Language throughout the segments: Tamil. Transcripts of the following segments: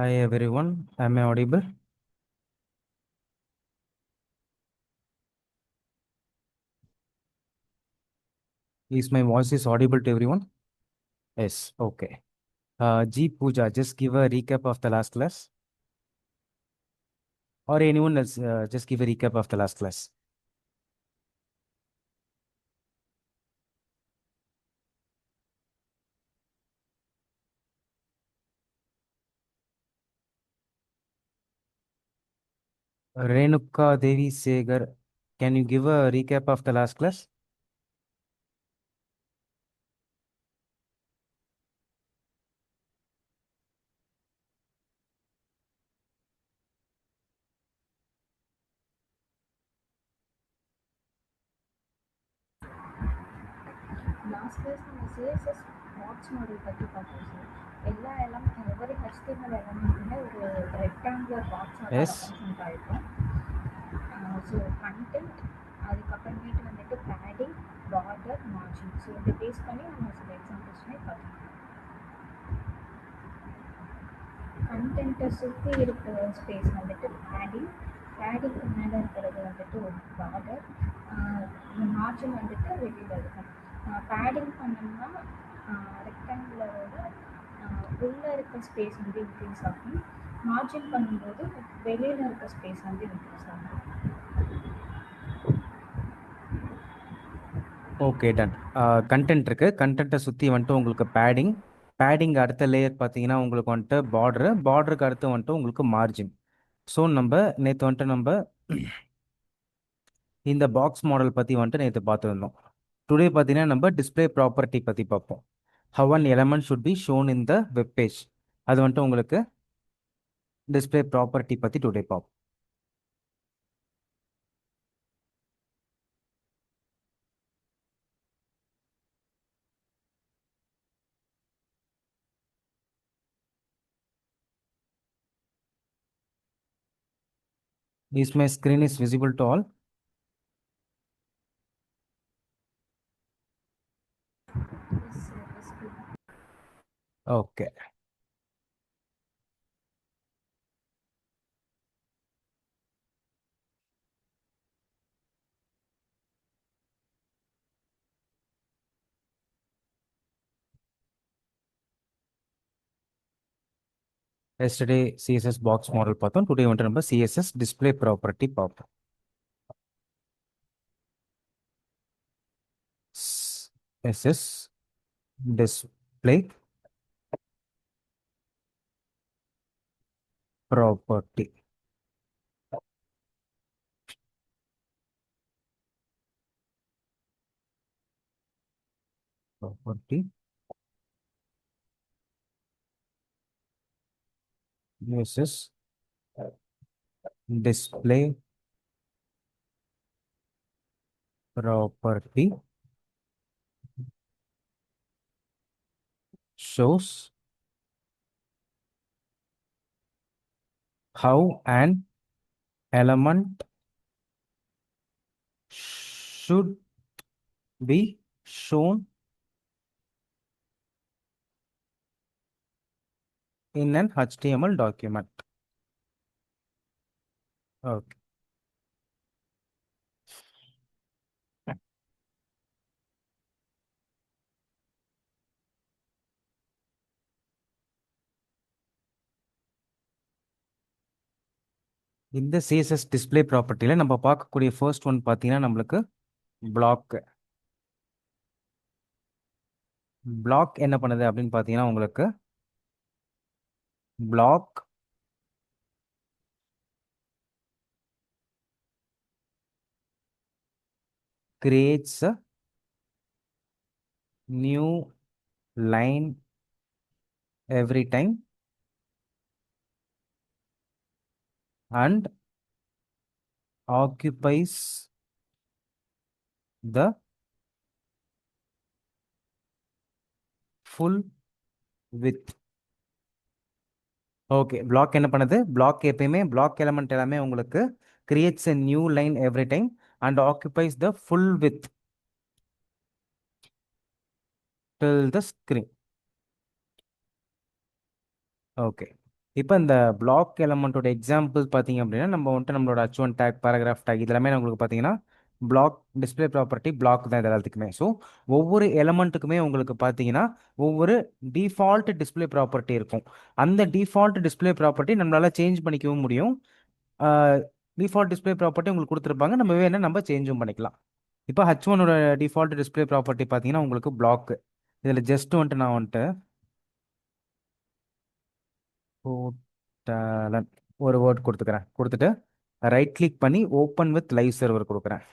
Hi everyone, am I audible? Is my voice is audible to everyone? Yes, okay. G Pooja, just give a recap of the last class. Or anyone else, just give a recap of the last class. Renuka Devi Segar, can you give a recap of the last class? Last class நம்ம சிஎஸ்எஸ் பாக்ஸ் மாடல் பற்றி பார்த்தோம் சார். எல்லா எவரி HTML எலமெண்ட்டுமே ஒரு ரெக்டாங்குலர் பாக்ஸாக தான் Yes. ரெப்ரசன்ட் ஆகிருக்கும். ஸோ கண்டென்ட், அதுக்கப்புறமேட்டு வந்துட்டு பேடிங், பார்டர், மார்ஜின். ஸோ இதை பேஸ் பண்ணி நம்ம சில எக்ஸாம்பிள்ஸுமே பார்க்கலாம். கண்டென்ட்டை சுற்றி இருக்கிற ஸ்பேஸ் வந்துட்டு பேடிங்க்கு மேலே இருக்கிறது வந்துட்டு ஒரு பார்டர், மார்ஜின் வந்துட்டு வெளியில் இருக்கும். பேடிங் பண்ணோம்னா ரெக்டாங்குலரோட உள்ளே இருக்க ஸ்பேஸ் வந்து இன்க்ரீஸ் ஆகும். மார்ஜின் பண்ணும்போது வெளியில் இருக்க ஸ்பேஸ் வந்து இன்க்ரீஸ் ஆகும். Okay done. கண்டென்ட் இருக்கு. கண்டென்ட்டை சுற்றி வந்துட்டு உங்களுக்கு பேடிங் அடுத்த லேயர் பார்த்தீங்கன்னா உங்களுக்கு வந்துட்டு பார்டருக்கு அடுத்து வந்துட்டு உங்களுக்கு மார்ஜின். ஸோ நேற்று வந்துட்டு இந்த பாக்ஸ் மாடல் பற்றி வந்துட்டு நேற்று பார்த்துருந்தோம். டுடே பார்த்தீங்கன்னா நம்ம டிஸ்ப்ளே ப்ராப்பர்ட்டி பற்றி பார்ப்போம். How an element should be shown in the web page. அது வந்துட்டு உங்களுக்கு டிஸ்ப்ளே ப்ராப்பர்ட்டி பற்றி டுடே பார்ப்போம். Is my screen is visible to all? Yes yes. Okay. Yesterday CSS box model பார்த்தோம். டுடே வந்துட்டு நம்ம CSS display property பார்ப்போம். CSS display property. Property. CSS display property shows how an element should be shown in an HTML document. Okay. இந்த CSS டிஸ்ப்ளே ப்ராப்பர்ட்டியில் நம்ம பார்க்கக்கூடிய ஃபர்ஸ்ட் ஒன் பார்த்தீங்கன்னா நம்மளுக்கு பிளாக். பிளாக் என்ன பண்ணுது அப்படின்னு பார்த்தீங்கன்னா உங்களுக்கு black creates a new line every time and occupies the full width. Okay, block என்ன பண்ணுது? பிளாக் எப்பயுமே பிளாக் எலமெண்ட் எல்லாமே உங்களுக்கு creates a new line every time and occupies the full width till the screen. Okay, இப்போ இந்த பிளாக் எலமெண்ட்டோட எக்ஸாம்பிள் பார்த்தீங்க அப்படின்னா நம்ம வந்துட்டு நம்மளோட H1 டேக் பேராகிராஃப் டேக் இதெல்லாமே உங்களுக்கு பார்த்தீங்கன்னா பிளாக் டிஸ்ப்ளே ப்ராப்பர்ட்டி பிளாக் தான் இது எல்லாத்துக்குமே. ஸோ ஒவ்வொரு எலமெண்ட்டுக்குமே உங்களுக்கு பார்த்தீங்கன்னா ஒவ்வொரு டிஃபால்ட் டிஸ்ப்ளே ப்ராப்பர்ட்டி இருக்கும். அந்த டிஃபால்ட் டிஸ்ப்ளே ப்ராப்பர்ட்டி நம்மளால சேஞ்ச் பண்ணிக்கவும் முடியும். டிஃபால்ட் டிஸ்ப்ளே ப்ராப்பர்ட்டி உங்களுக்கு கொடுத்துருப்பாங்க, நம்ம வேணா நம்ம சேஞ்சும் பண்ணிக்கலாம். இப்போ H1ஓட டிஃபால்ட் டிஸ்ப்ளே ப்ராப்பர்ட்டி பார்த்தீங்கன்னா உங்களுக்கு பிளாக். இதில் ஜஸ்ட் வந்துட்டு நான் வந்துட்டு போர்ட்டலன் ஒரு வேர்ட் கொடுத்துக்கிறேன். கொடுத்துட்டு ரைட் கிளிக் பண்ணி ஓப்பன் வித் லைவ் சர்வர் கொடுக்குறேன்.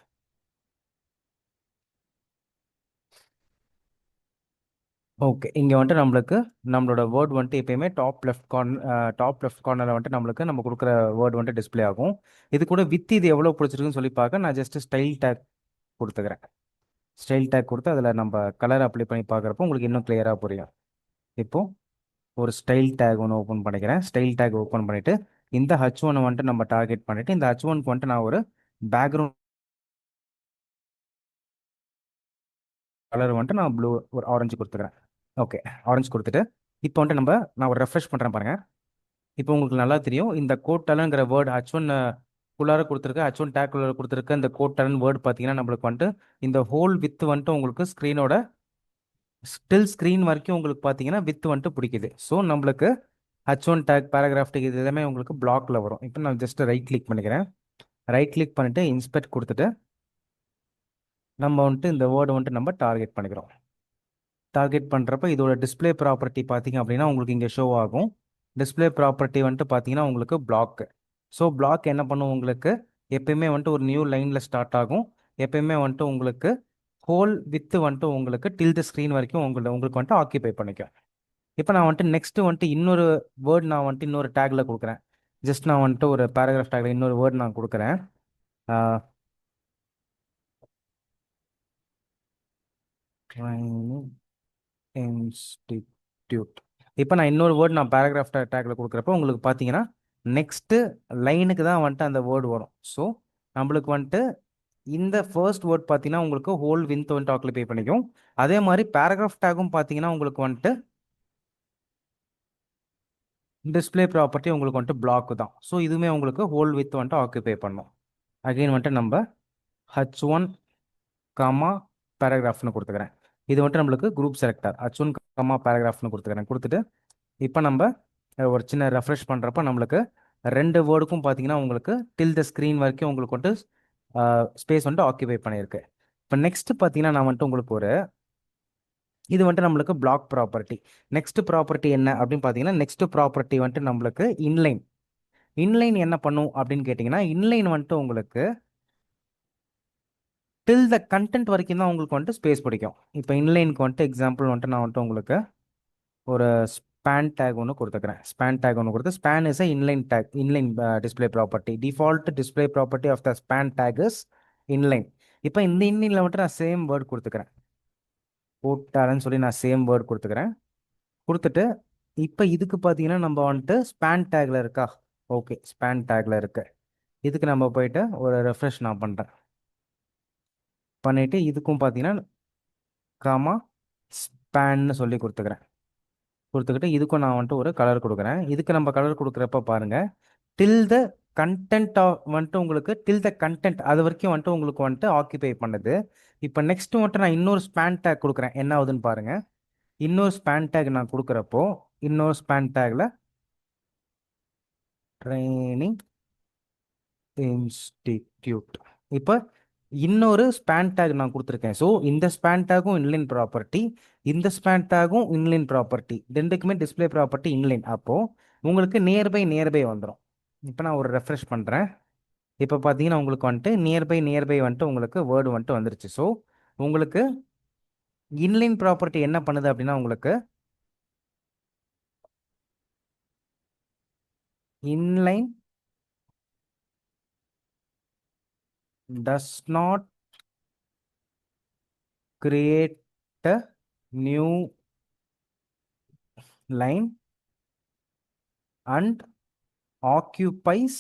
ஓகே, இங்கே வந்துட்டு நம்மளுக்கு நம்மளோட வேர்ட் வந்துட்டு எப்பயுமே டாப் லெஃப்ட் கார்னரில் வந்துட்டு நம்மளுக்கு நம்ம கொடுக்குற வேர்ட் வந்துட்டு டிஸ்ப்ளே ஆகும். இது கூட வித் இது எவ்வளோ பிடிச்சிருக்குன்னு சொல்லி பார்க்க நான் ஜஸ்ட் ஸ்டைல் டேக் கொடுத்துக்கிறேன். ஸ்டைல் டேக் கொடுத்து அதில் நம்ம கலர் அப்ளை பண்ணி பார்க்குறப்போ உங்களுக்கு இன்னும் கிளியராக புரியும். இப்போ ஒரு ஸ்டைல் டேக் ஒன்று ஓப்பன் பண்ணிக்கிறேன். ஸ்டைல் டேக் ஓப்பன் பண்ணிவிட்டு இந்த H1 வந்துட்டு நம்ம டார்கெட் பண்ணிவிட்டு இந்த H1க்கு வந்துட்டு நான் ஒரு பேக்ரவுண்ட் கலர் வந்துட்டு நான் ப்ளூ ஒரு ஆரஞ்சு கொடுத்துக்கிறேன். ஓகே, ஆரஞ்சு கொடுத்துட்டு இப்போ வந்துட்டு நான் ஒரு ரெஃப்ரெஷ் பண்ணுறேன் பாருங்க. இப்போ உங்களுக்கு நல்லா தெரியும் இந்த கோட்டலங்கிற வேர்டு H1 குள்ளார கொடுத்துருக்க H1 டேக் குள்ளார கொடுத்துருக்க இந்த கோட்டலன் வேர்டு பார்த்தீங்கன்னா நம்மளுக்கு வந்துட்டு இந்த ஹோல் வித் வந்துட்டு உங்களுக்கு ஸ்க்ரீனோட ஸ்டில் ஸ்க்ரீன் வரைக்கும் உங்களுக்கு பார்த்தீங்கன்னா வித் வந்துட்டு பிடிக்குது. ஸோ நம்மளுக்கு H1 டேக் பேராகிராஃப் டேக் இது எல்லாமே உங்களுக்கு பிளாக்ல வரும். இப்போ நான் ஜஸ்ட் ரைட் கிளிக் பண்ணிக்கிறேன். ரைட் கிளிக் பண்ணிட்டு இன்ஸ்பெக்ட் கொடுத்துட்டு நம்ம வந்துட்டு இந்த வேர்டு வந்துட்டு நம்ம டார்கெட் பண்ணிக்கிறோம். டார்கெட் பண்ணுறப்ப இதோட டிஸ்ப்ளே ப்ராப்பர்ட்டி பார்த்தீங்க அப்படின்னா உங்களுக்கு இங்கே ஷோ ஆகும். டிஸ்ப்ளே ப்ராப்பர்ட்டி வந்துட்டு பார்த்தீங்கன்னா உங்களுக்கு பிளாக். ஸோ பிளாக் என்ன பண்ணும் உங்களுக்கு எப்பயுமே வந்துட்டு ஒரு நியூ லைனில் ஸ்டார்ட் ஆகும். எப்பயுமே வந்துட்டு உங்களுக்கு ஹோல் வித்து வந்துட்டு உங்களுக்கு டில் த ஸ்க்ரீன் வரைக்கும் உங்களுக்கு வந்துட்டு ஆக்கியபை பண்ணிக்கும். இப்போ நான் வந்துட்டு நெக்ஸ்ட் வந்துட்டு இன்னொரு வேர்ட் நான் வந்துட்டு இன்னொரு டேக்ல கொடுக்குறேன். ஜஸ்ட் நான் வந்துட்டு ஒரு பேராகிராஃப் டேக்ல இன்னொரு வேர்ட் நான் கொடுக்குறேன். Training institute. இப்போ நான் இன்னொரு வேர்ட் நான் பேராகிராஃப் டேக்ல கொடுக்குறப்போ உங்களுக்கு பார்த்தீங்கன்னா நெக்ஸ்ட் லைனுக்கு தான் வந்துட்டு அந்த வேர்டு வரும். ஸோ நம்மளுக்கு வந்துட்டு இந்த ஃபர்ஸ்ட் வேர்ட் பார்த்தீங்கன்னா உங்களுக்கு ஹோல் வித் வந்துட்டு ஆக்குபை பண்ணிக்கும். அதே மாதிரி பேராகிராஃப் டேக்கும் பார்த்தீங்கன்னா உங்களுக்கு வந்துட்டு டிஸ்ப்ளே ப்ராப்பர்ட்டி உங்களுக்கு வந்துட்டு பிளாக் தான். ஸோ இதுவுமே உங்களுக்கு ஹோல் வித் வந்துட்டு ஆக்குபை பண்ணும். அகைன் வந்துட்டு நம்ம H1 காமா பேராகிராஃப்னு கொடுத்துக்கிறேன். இது வந்துட்டு நம்மளுக்கு குரூப் செலக்டர் H1 காமா பேராகிராஃப்னு கொடுத்துக்கிறேன். கொடுத்துட்டு இப்போ நம்ம ஒரு சின்ன ரெஃப்ரெஷ் பண்ணுறப்ப நம்மளுக்கு ரெண்டு வேர்டுக்கும் பார்த்தீங்கன்னா உங்களுக்கு டில் த ஸ்க்ரீன் வரைக்கும் உங்களுக்கு வந்துட்டு ஸ்பேஸ் வந்துட்டு ஆக்கியபை பண்ணியிருக்கு. இப்போ நெக்ஸ்ட் பார்த்தீங்கன்னா நான் வந்துட்டு உங்களுக்கு இது வந்துட்டு நம்மளுக்கு பிளாக் ப்ராப்பர்ட்டி. நெக்ஸ்ட் ப்ராப்பர்ட்டி என்ன அப்படின்னு பார்த்தீங்கன்னா நெக்ஸ்ட் ப்ராப்பர்ட்டி வந்துட்டு நம்மளுக்கு இன்லைன். இன்லைன் என்ன பண்ணும் அப்படின்னு கேட்டிங்கன்னா இன்லைன் வந்துட்டு உங்களுக்கு டில் த கண்டென்ட் வரைக்கும் தான் உங்களுக்கு வந்துட்டு ஸ்பேஸ் பிடிக்கும். இப்போ இன்லைனுக்கு வந்துட்டு எக்ஸாம்பிள் வந்துட்டு நான் வந்துட்டு உங்களுக்கு ஒரு ஸ்பேன் டேக் ஒன்று கொடுத்துக்கிறேன். ஸ்பேன் டேக் ஒன்று கொடுத்து span is inline tag inline display property. Default display property of the span tag is inline. இப்போ இந்த இன்லைனில் வந்துட்டு நான் சேம் வேர்ட் கொடுத்துக்கிறேன். போட்டாலன்னு சொல்லி நான் சேம் வேர்ட் கொடுத்துக்கிறேன். கொடுத்துட்டு இப்போ இதுக்கு பார்த்தீங்கன்னா நம்ம வந்துட்டு ஸ்பேன் டேக்ல இருக்கா? ஓகே, ஸ்பேன் டேக்ல இருக்கு. இதுக்கு நம்ம போயிட்டு ஒரு ரெஃப்ரெஷ் நான் பண்ணுறேன். பண்ணிட்டு இதுக்கும் பார்த்தீங்கன்னா காமா ஸ்பேன்னு சொல்லி கொடுத்துக்கிறேன். கொடுத்துக்கிட்டு இதுக்கும் நான் வந்துட்டு ஒரு கலர் கொடுக்குறேன். இதுக்கு நம்ம கலர் கொடுக்குறப்ப பாருங்க டில் த கண்டென்ட் வந்துட்டு உங்களுக்கு டில் த கண்டென்ட் அது வரைக்கும் வந்துட்டு உங்களுக்கு வந்துட்டு ஆக்கிபை பண்ணுது. இப்போ நெக்ஸ்ட் வந்துட்டு நான் இன்னொரு ஸ்பேன் டேக் கொடுக்குறேன். என்ன ஆகுதுன்னு பாருங்க. இன்னொரு ஸ்பேன் டேக் நான் கொடுக்குறப்போ இன்னொரு ஸ்பேன் டேக்ல ட்ரைனிங் இன்ஸ்டிடியூட் இப்போ இன்னொரு ஸ்பேன் டேக் நான் கொடுத்துருக்கேன். ஸோ இந்த ஸ்பேன் டேக்கும் இன்லைன் ப்ராப்பர்ட்டி, இந்த ஸ்பேன் டேக்கும் இன்லைன் ப்ராப்பர்ட்டி, ரெண்டுக்குமே டிஸ்பிளே ப்ராப்பர்ட்டி இன்லைன். அப்போது உங்களுக்கு நியர்பை வந்துடும். இப்போ நான் ஒரு ரெஃப்ரெஷ் பண்ணுறேன். இப்போ பார்த்தீங்கன்னா உங்களுக்கு வந்துட்டு நியர்பை வந்துட்டு உங்களுக்கு வேர்டு வந்துட்டு வந்துருச்சு. ஸோ உங்களுக்கு இன்லைன் ப்ராப்பர்ட்டி என்ன பண்ணுது அப்படின்னா உங்களுக்கு inline does not create a new line and occupies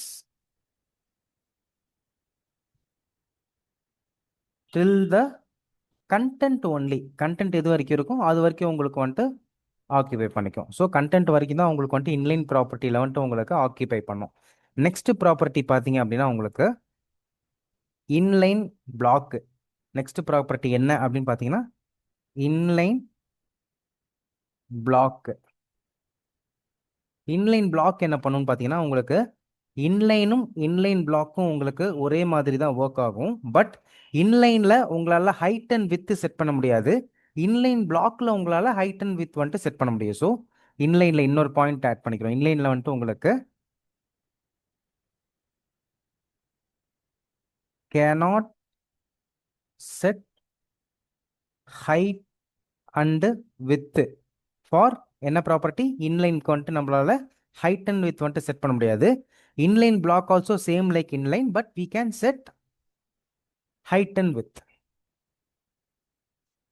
till the content only. content எது வரைக்கும் இருக்கும் அது வரைக்கும் உங்களுக்கு வந்துட்டு ஆக்கிபை பண்ணிக்கும். ஸோ கண்டென்ட் வரைக்கும் தான் உங்களுக்கு வந்துட்டு இன்லைன் ப்ராப்பர்ட்டியில் வந்துட்டு உங்களுக்கு ஆக்கிபை பண்ணும். நெக்ஸ்ட் ப்ராப்பர்ட்டி பார்த்தீங்க அப்படின்னா உங்களுக்கு இன்லைன் பிளாக். நெக்ஸ்ட் ப்ராப்பர்ட்டி என்ன அப்படின்னு பார்த்தீங்கன்னா இன்லைன் பிளாக். இன்லைன் பிளாக் என்ன பண்ணுன்னு பார்த்தீங்கன்னா உங்களுக்கு இன்லைனும் இன்லைன் பிளாக்கும் உங்களுக்கு ஒரே மாதிரி தான் ஒர்க் ஆகும். பட் இன்லைனில் உங்களால் ஹைட் அண்ட் வித் செட் பண்ண முடியாது. இன்லைன் பிளாக்ல உங்களால் ஹைட் அண்ட் வித் வந்துட்டு செட் பண்ண முடியும். ஸோ இன்லைனில் இன்னொரு பாயிண்ட் ஆட் பண்ணிக்கிறோம். இன்லைனில் வந்துட்டு உங்களுக்கு cannot set height and width for என்ன ப்ராப்பர்ட்டி இன்லைனுக்கு வந்துட்டு நம்மளால ஹைட் அண்ட் வித் வந்துட்டு செட் பண்ண முடியாது. Inline block also same like inline, but we can set height and width.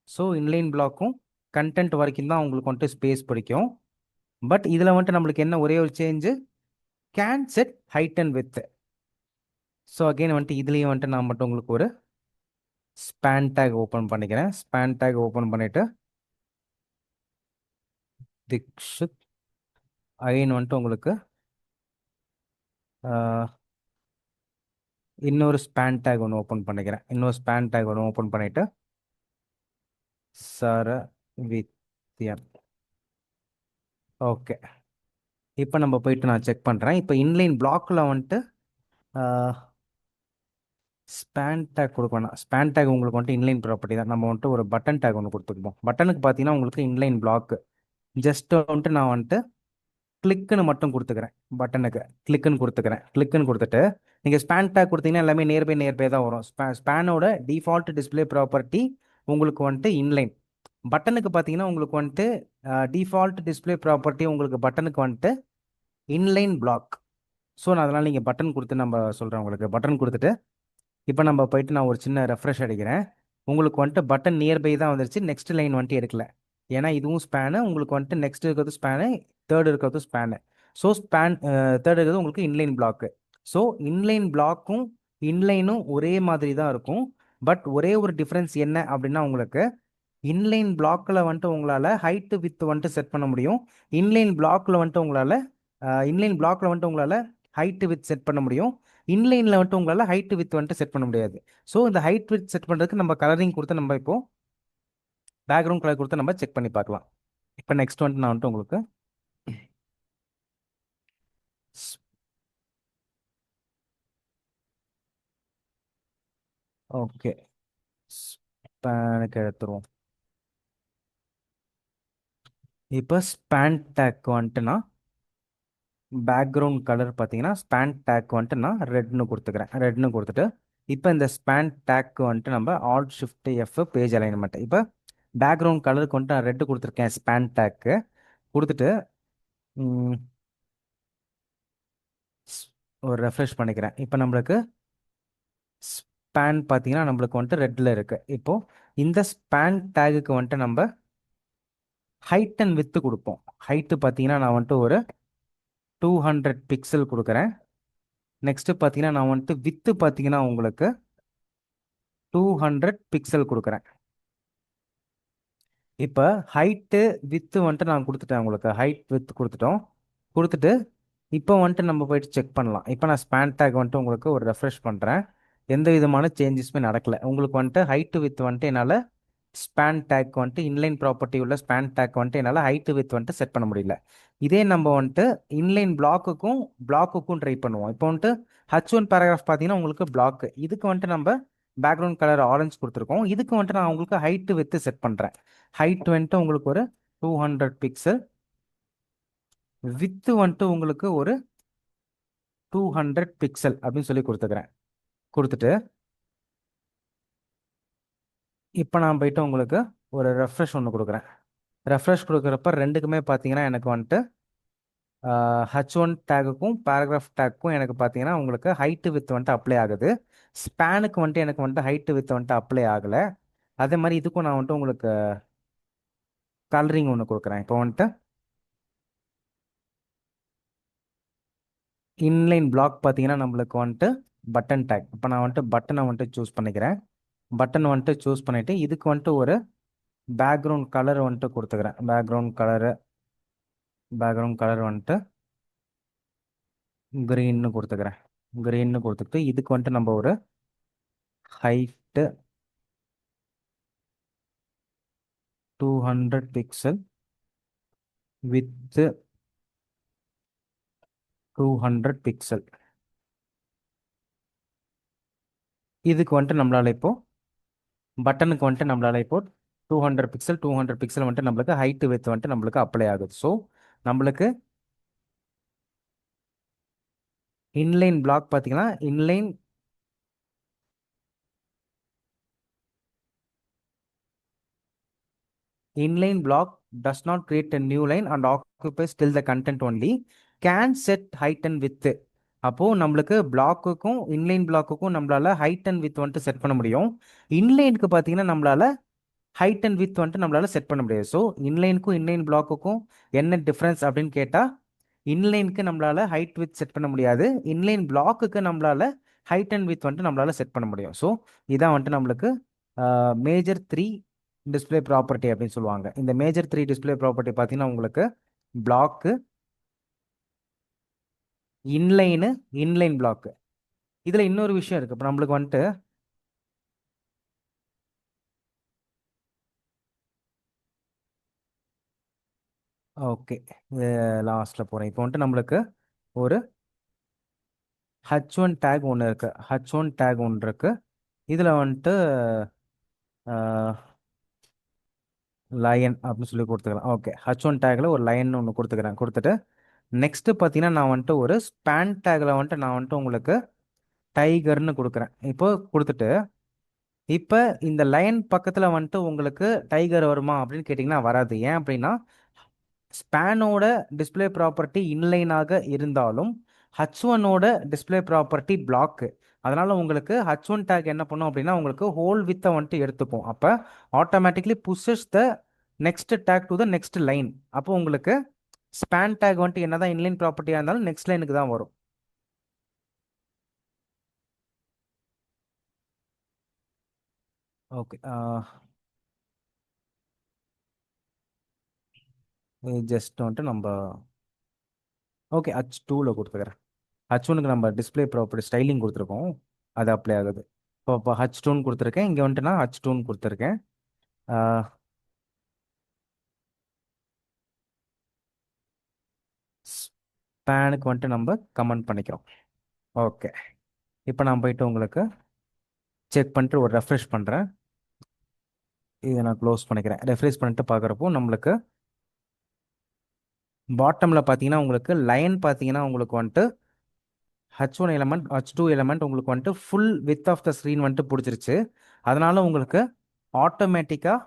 So inline பிளாக்கும் கண்டென்ட் வரைக்கும் தான் உங்களுக்கு வந்துட்டு ஸ்பேஸ் பிடிக்கும். பட் இதில் வந்துட்டு நம்மளுக்கு என்ன ஒரே ஒரு change, can set height and width. So again வந்துட்டு இதுலேயும் வந்துட்டு நான் மட்டும் உங்களுக்கு ஒரு ஸ்பேன் டேக் ஓப்பன் பண்ணிக்கிறேன். ஸ்பேன் டேக் ஓப்பன் பண்ணிவிட்டு திக்ஷித் அகைன் வந்துட்டு உங்களுக்கு இன்னொரு ஸ்பேன் டேக் ஒன்று ஓப்பன் பண்ணிக்கிறேன். இன்னொரு ஸ்பேன் டேக் ஒன்று ஓப்பன் பண்ணிவிட்டு சரவித்யன். ஓகே, இப்போ நம்ம போயிட்டு நான் செக் பண்ணுறேன். இப்போ இன்லைன் பிளாக்கில் வந்துட்டு ஸ்பேன் டேக் கொடுக்கணும். ஸ்பேன் டேக் உங்களுக்கு வந்துட்டு இன்லைன் ப்ராப்பர்ட்டி தான். நம்ம வந்துட்டு ஒரு பட்டன் டேக் ஒன்று கொடுத்துருப்போம். பட்டனுக்கு பார்த்தீங்கன்னா உங்களுக்கு இன்லைன் பிளாக். ஜஸ்ட் வந்துட்டு நான் வந்துட்டு கிளிக்குன்னு மட்டும் கொடுத்துக்கிறேன். பட்டனுக்கு கிளிக்குன்னு கொடுத்துக்கிறேன். கிளிக்குன்னு கொடுத்துட்டு நீங்கள் ஸ்பேன் டேக் கொடுத்தீங்கன்னா எல்லாமே நியர்பை தான் வரும். ஸ்பேனோட டிஃபால்ட் டிஸ்பிளே ப்ராப்பர்ட்டி உங்களுக்கு வந்துட்டு இன்லைன். பட்டனுக்கு பார்த்தீங்கன்னா உங்களுக்கு வந்துட்டு டிஃபால்ட் டிஸ்பிளே ப்ராப்பர்ட்டி உங்களுக்கு பட்டனுக்கு வந்துட்டு இன்லைன் பிளாக். ஸோ நான் அதனால் நீங்கள் பட்டன் கொடுத்து நம்ம சொல்கிறேன். உங்களுக்கு பட்டன் கொடுத்துட்டு இப்போ நம்ம போயிட்டு நான் ஒரு சின்ன ரெஃப்ரெஷ் அடிக்கிறேன். உங்களுக்கு வந்துட்டு பட்டன் நியர்பை தான் வந்துருச்சு. நெக்ஸ்ட் லைன் வந்துட்டு எடுக்கல. ஏன்னா இதுவும் ஸ்பேனு, உங்களுக்கு வந்துட்டு நெக்ஸ்ட் இருக்கிறது ஸ்பேனு, தேர்ட் இருக்கிறது ஸ்பேனு. ஸோ தேர்ட் இருக்கிறது உங்களுக்கு இன்லைன் பிளாக்கு. ஸோ இன்லைன் பிளாக்கும் இன்லைனும் ஒரே மாதிரி தான் இருக்கும். பட் ஒரே ஒரு டிஃப்ரென்ஸ் என்ன அப்படின்னா உங்களுக்கு இன்லைன் பிளாக்கில் வந்துட்டு உங்களால் ஹைட்டு வித் வந்துட்டு செட் பண்ண முடியும். இன்லைன் பிளாக்கில் வந்துட்டு உங்களால் ஹைட்டு வித் செட் பண்ண முடியும். இன்லைனில் வந்துட்டு உங்களால் ஹைட் வித் வந்துட்டு செட் பண்ண முடியாது. ஸோ இந்த ஹைட் வித் செட் பண்ணுறதுக்கு நம்ம கலரிங் கொடுத்து நம்ம இப்போ பேக்ரவுண்ட் கலர் கொடுத்து நம்ம செக் பண்ணி பார்க்கலாம். இப்போ நெக்ஸ்ட் வந்துட்டு நான் வந்துட்டு உங்களுக்கு ஓகே ஸ்பேனுக்கு எடுத்துருவோம். இப்போ ஸ்பேன் டேக் வந்துட்டு நான் பேக்ரவுண்ட் கலர் பார்த்தீங்கன்னா ஸ்பேன் டேக் வந்துட்டு நான் ரெட்னு கொடுத்துக்கிறேன். ரெட்னு கொடுத்துட்டு இப்போ இந்த ஸ்பேன் டேக் வந்துட்டு நம்ம alt shift F page alignment. இப்போ பேக்ரவுண்ட் கலருக்கு வந்துட்டு நான் ரெட்டு கொடுத்துருக்கேன். ஸ்பேன் டேக்கு கொடுத்துட்டு ஒரு ரெஃப்ரெஷ் பண்ணிக்கிறேன். இப்போ நம்மளுக்கு ஸ்பேன் பார்த்தீங்கன்னா நம்மளுக்கு வந்துட்டு ரெட்டில் இருக்குது. இப்போது இந்த ஸ்பேன் டேகுக்கு வந்துட்டு நம்ம ஹைட் அண்ட் வித்து கொடுப்போம். ஹைட்டு பார்த்தீங்கன்னா நான் வந்துட்டு ஒரு 200 பிக்சல் கொடுக்குறேன். நெக்ஸ்ட்டு பார்த்தீங்கன்னா நான் வந்துட்டு வித்து பார்த்தீங்கன்னா உங்களுக்கு 200 பிக்சல் கொடுக்குறேன். இப்போ ஹைட்டு வித்து வந்துட்டு நான் கொடுத்துட்டேன். உங்களுக்கு ஹைட் வித் கொடுத்துட்டோம். கொடுத்துட்டு இப்போ வந்துட்டு நம்ம போயிட்டு செக் பண்ணலாம். இப்போ நான் ஸ்பேன் டேக் வந்துட்டு உங்களுக்கு ஒரு ரெஃப்ரெஷ் பண்ணுறேன். எந்த விதமான சேஞ்சஸுமே நடக்கலை. உங்களுக்கு வந்துட்டு ஹைட்டு வித் வந்துட்டு என்னால் ஸ்பேன் டேக் வந்துட்டு இன்லைன் ப்ராப்பர்ட்டி உள்ள ஸ்பேன் டேக் வந்துட்டு என்னால் ஹைட்டு வித் வந்துட்டு செட் பண்ண முடியல. இதே நம்ம வந்துட்டு இன்லைன் பிளாக்குக்கும் ட்ரை பண்ணுவோம். இப்போ வந்துட்டு H1 பேராகிராஃப் பார்த்தீங்கன்னா உங்களுக்கு பிளாக். இதுக்கு வந்துட்டு நம்ம பேக்ரவுண்ட் கலர் ஆரஞ்சு கொடுத்துருக்கோம். இதுக்கு வந்துட்டு நான் உங்களுக்கு ஹைட்டு வித்து செட் பண்ணுறேன். ஹைட் வந்துட்டு உங்களுக்கு ஒரு 200 பிக்சல், வித்து வந்துட்டு உங்களுக்கு ஒரு 200 பிக்சல் அப்படின்னு சொல்லி கொடுத்துக்கிறேன். கொடுத்துட்டு இப்போ நான் போயிட்டு உங்களுக்கு ஒரு ரெஃப்ரெஷ் ஒன்று கொடுக்குறேன். ரெஃப்ரெஷ் கொடுக்குறப்ப ரெண்டுக்குமே பார்த்தீங்கன்னா எனக்கு வந்துட்டு H1 டேக்குக்கும் பேராகிராஃப் டேக்குக்கும் எனக்கு பார்த்தீங்கன்னா உங்களுக்கு ஹைட்டு வித் வந்துட்டு அப்ளை ஆகுது. ஸ்பேனுக்கு வந்துட்டு எனக்கு வந்துட்டு ஹைட்டு வித் வந்துட்டு அப்ளை ஆகலை. அதே மாதிரி இதுக்கும் நான் வந்துட்டு உங்களுக்கு கலரிங் ஒன்று கொடுக்குறேன். இப்போ வந்துட்டு இன்லைன் பிளாக் பார்த்தீங்கன்னா நம்மளுக்கு வந்துட்டு பட்டன் டேக். இப்போ நான் வந்துட்டு பட்டனை வந்துட்டு சூஸ் பண்ணிக்கிறேன். பட்டன் வந்துட்டு சூஸ் பண்ணிவிட்டு இதுக்கு வந்துட்டு ஒரு பேக்ரவுண்ட் கலர் வந்துட்டு கொடுத்துக்கிறேன். பேக்ரவுண்ட் கலரு பேக்ரவுண்ட் கலர் வந்துட்டு க்ரீன்னு கொடுத்துக்கிறேன். க்ரீன்னு கொடுத்துட்டு இதுக்கு வந்துட்டு நம்ம ஒரு ஹைட்டு 200 பிக்சல் வித்து 200 பிக்சல். இதுக்கு வந்துட்டு நம்மளால இப்போ பட்டனுக்கு வந்துட்டு நம்மளால இப்போ 200 பிக்சல் வந்துட்டு நம்மளுக்கு ஹைட்டு வித் வந்துட்டு நம்மளுக்கு அப்ளை ஆகுது. ஸோ நம்மளுக்கு இன்லைன் பிளாக் பார்த்தீங்கன்னா inline block does not create a new line and occupies till the content only, can set height and width. அப்போ நம்மளுக்கு பிளாக்குக்கும் இன்லைன் பிளாக்குக்கும் நம்மளால ஹைட் அண்ட் வித் வந்துட்டு செட் பண்ண முடியும். இன்லைனுக்கு பார்த்தீங்கன்னா நம்மளால ஹைட் அண்ட் வித் வந்துட்டு நம்மளால செட் பண்ண முடியாது. ஸோ இன்லைனுக்கும் இன்லைன் பிளாக்குக்கும் என்ன டிஃப்ரென்ஸ் அப்படின்னு கேட்டால், இன்லைனுக்கு நம்மளால ஹைட் வித் செட் பண்ண முடியாது, இன்லைன் பிளாக்குக்கு நம்மளால ஹைட் அண்ட் வித் வந்துட்டு நம்மளால செட் பண்ண முடியும். ஸோ இதான் வந்துட்டு நம்மளுக்கு மேஜர் 3 டிஸ்பிளே ப்ராப்பர்ட்டி அப்படின்னு சொல்லுவாங்க. இந்த மேஜர் 3 டிஸ்பிளே ப்ராப்பர்ட்டி பார்த்தீங்கன்னா உங்களுக்கு பிளாக்கு, இன்லைனு, இன்லைன் பிளாக்கு. இதில் இன்னொரு விஷயம் இருக்குது. இப்போ நம்மளுக்கு வந்துட்டு ஓகே லாஸ்ட்டில் போகிறேன். இப்போ வந்துட்டு நம்மளுக்கு ஒரு H1 டேக் ஒன்று இருக்குது. H1 டேக் ஒன்று இருக்குது. இதில் வந்துட்டு லயன் அப்படின்னு சொல்லி கொடுத்துக்கலாம். ஓகே, H1 டேக்கில் ஒரு லயன் ஒன்று கொடுத்துக்கிறேன். கொடுத்துட்டு நெக்ஸ்ட்டு பார்த்தீங்கன்னா நான் வந்துட்டு ஒரு ஸ்பேன் டேக்கில் வந்துட்டு நான் வந்துட்டு உங்களுக்கு டைகர்னு கொடுக்குறேன். இப்போ கொடுத்துட்டு இப்போ இந்த லைன் பக்கத்தில் வந்துட்டு உங்களுக்கு டைகர் வருமா அப்படின்னு கேட்டிங்கன்னா வராது. ஏன் அப்படின்னா ஸ்பேனோட டிஸ்பிளே ப்ராப்பர்ட்டி இன்லைனாக இருந்தாலும் H1ஓட டிஸ்பிளே ப்ராப்பர்ட்டி பிளாக்கு. அதனால் உங்களுக்கு H1 டேக் என்ன பண்ணும் அப்படின்னா உங்களுக்கு ஹோல் வித்தை வந்துட்டு எடுத்துக்கும். அப்போ automatically புஷஸ் the next take to the next line. அப்போ உங்களுக்கு ஸ்பேன் டேக் வந்துட்டு என்னதான் இன்லைன் ப்ராப்பர்ட்டியாக இருந்தாலும் நெக்ஸ்ட் லைனுக்கு தான் வரும். ஓகே, ஜஸ்ட் வந்துட்டு நம்ம ஓகே H2ல கொடுத்துக்கிறேன். H1க்கு நம்ம டிஸ்பிளே ப்ராப்பர்ட்டி ஸ்டைலிங் கொடுத்துருக்கோம், அது அப்ளை ஆகுது. இப்போ H2ன்னு கொடுத்துருக்கேன். இங்கே வந்துட்டு நான் H2ன்னு கொடுத்துருக்கேன். ஸ்பேனுக்கு வந்துட்டு நம்ம கமெண்ட் பண்ணிக்கிறோம். ஓகே, இப்போ நான் போயிட்டு உங்களுக்கு செக் பண்ணிட்டு ஒரு ரெஃப்ரெஷ் பண்ணுறேன். இதை நான் க்ளோஸ் பண்ணிக்கிறேன். ரெஃப்ரெஷ் பண்ணிட்டு பார்க்குறப்போ நம்மளுக்கு பாட்டமில் பார்த்தீங்கன்னா உங்களுக்கு லைன் பார்த்தீங்கன்னா உங்களுக்கு வந்துட்டு H1 எலமெண்ட் H2 எலமெண்ட் உங்களுக்கு வந்துட்டு full width of the screen வந்துட்டு பிடிச்சிருச்சு. அதனால உங்களுக்கு ஆட்டோமேட்டிக்காக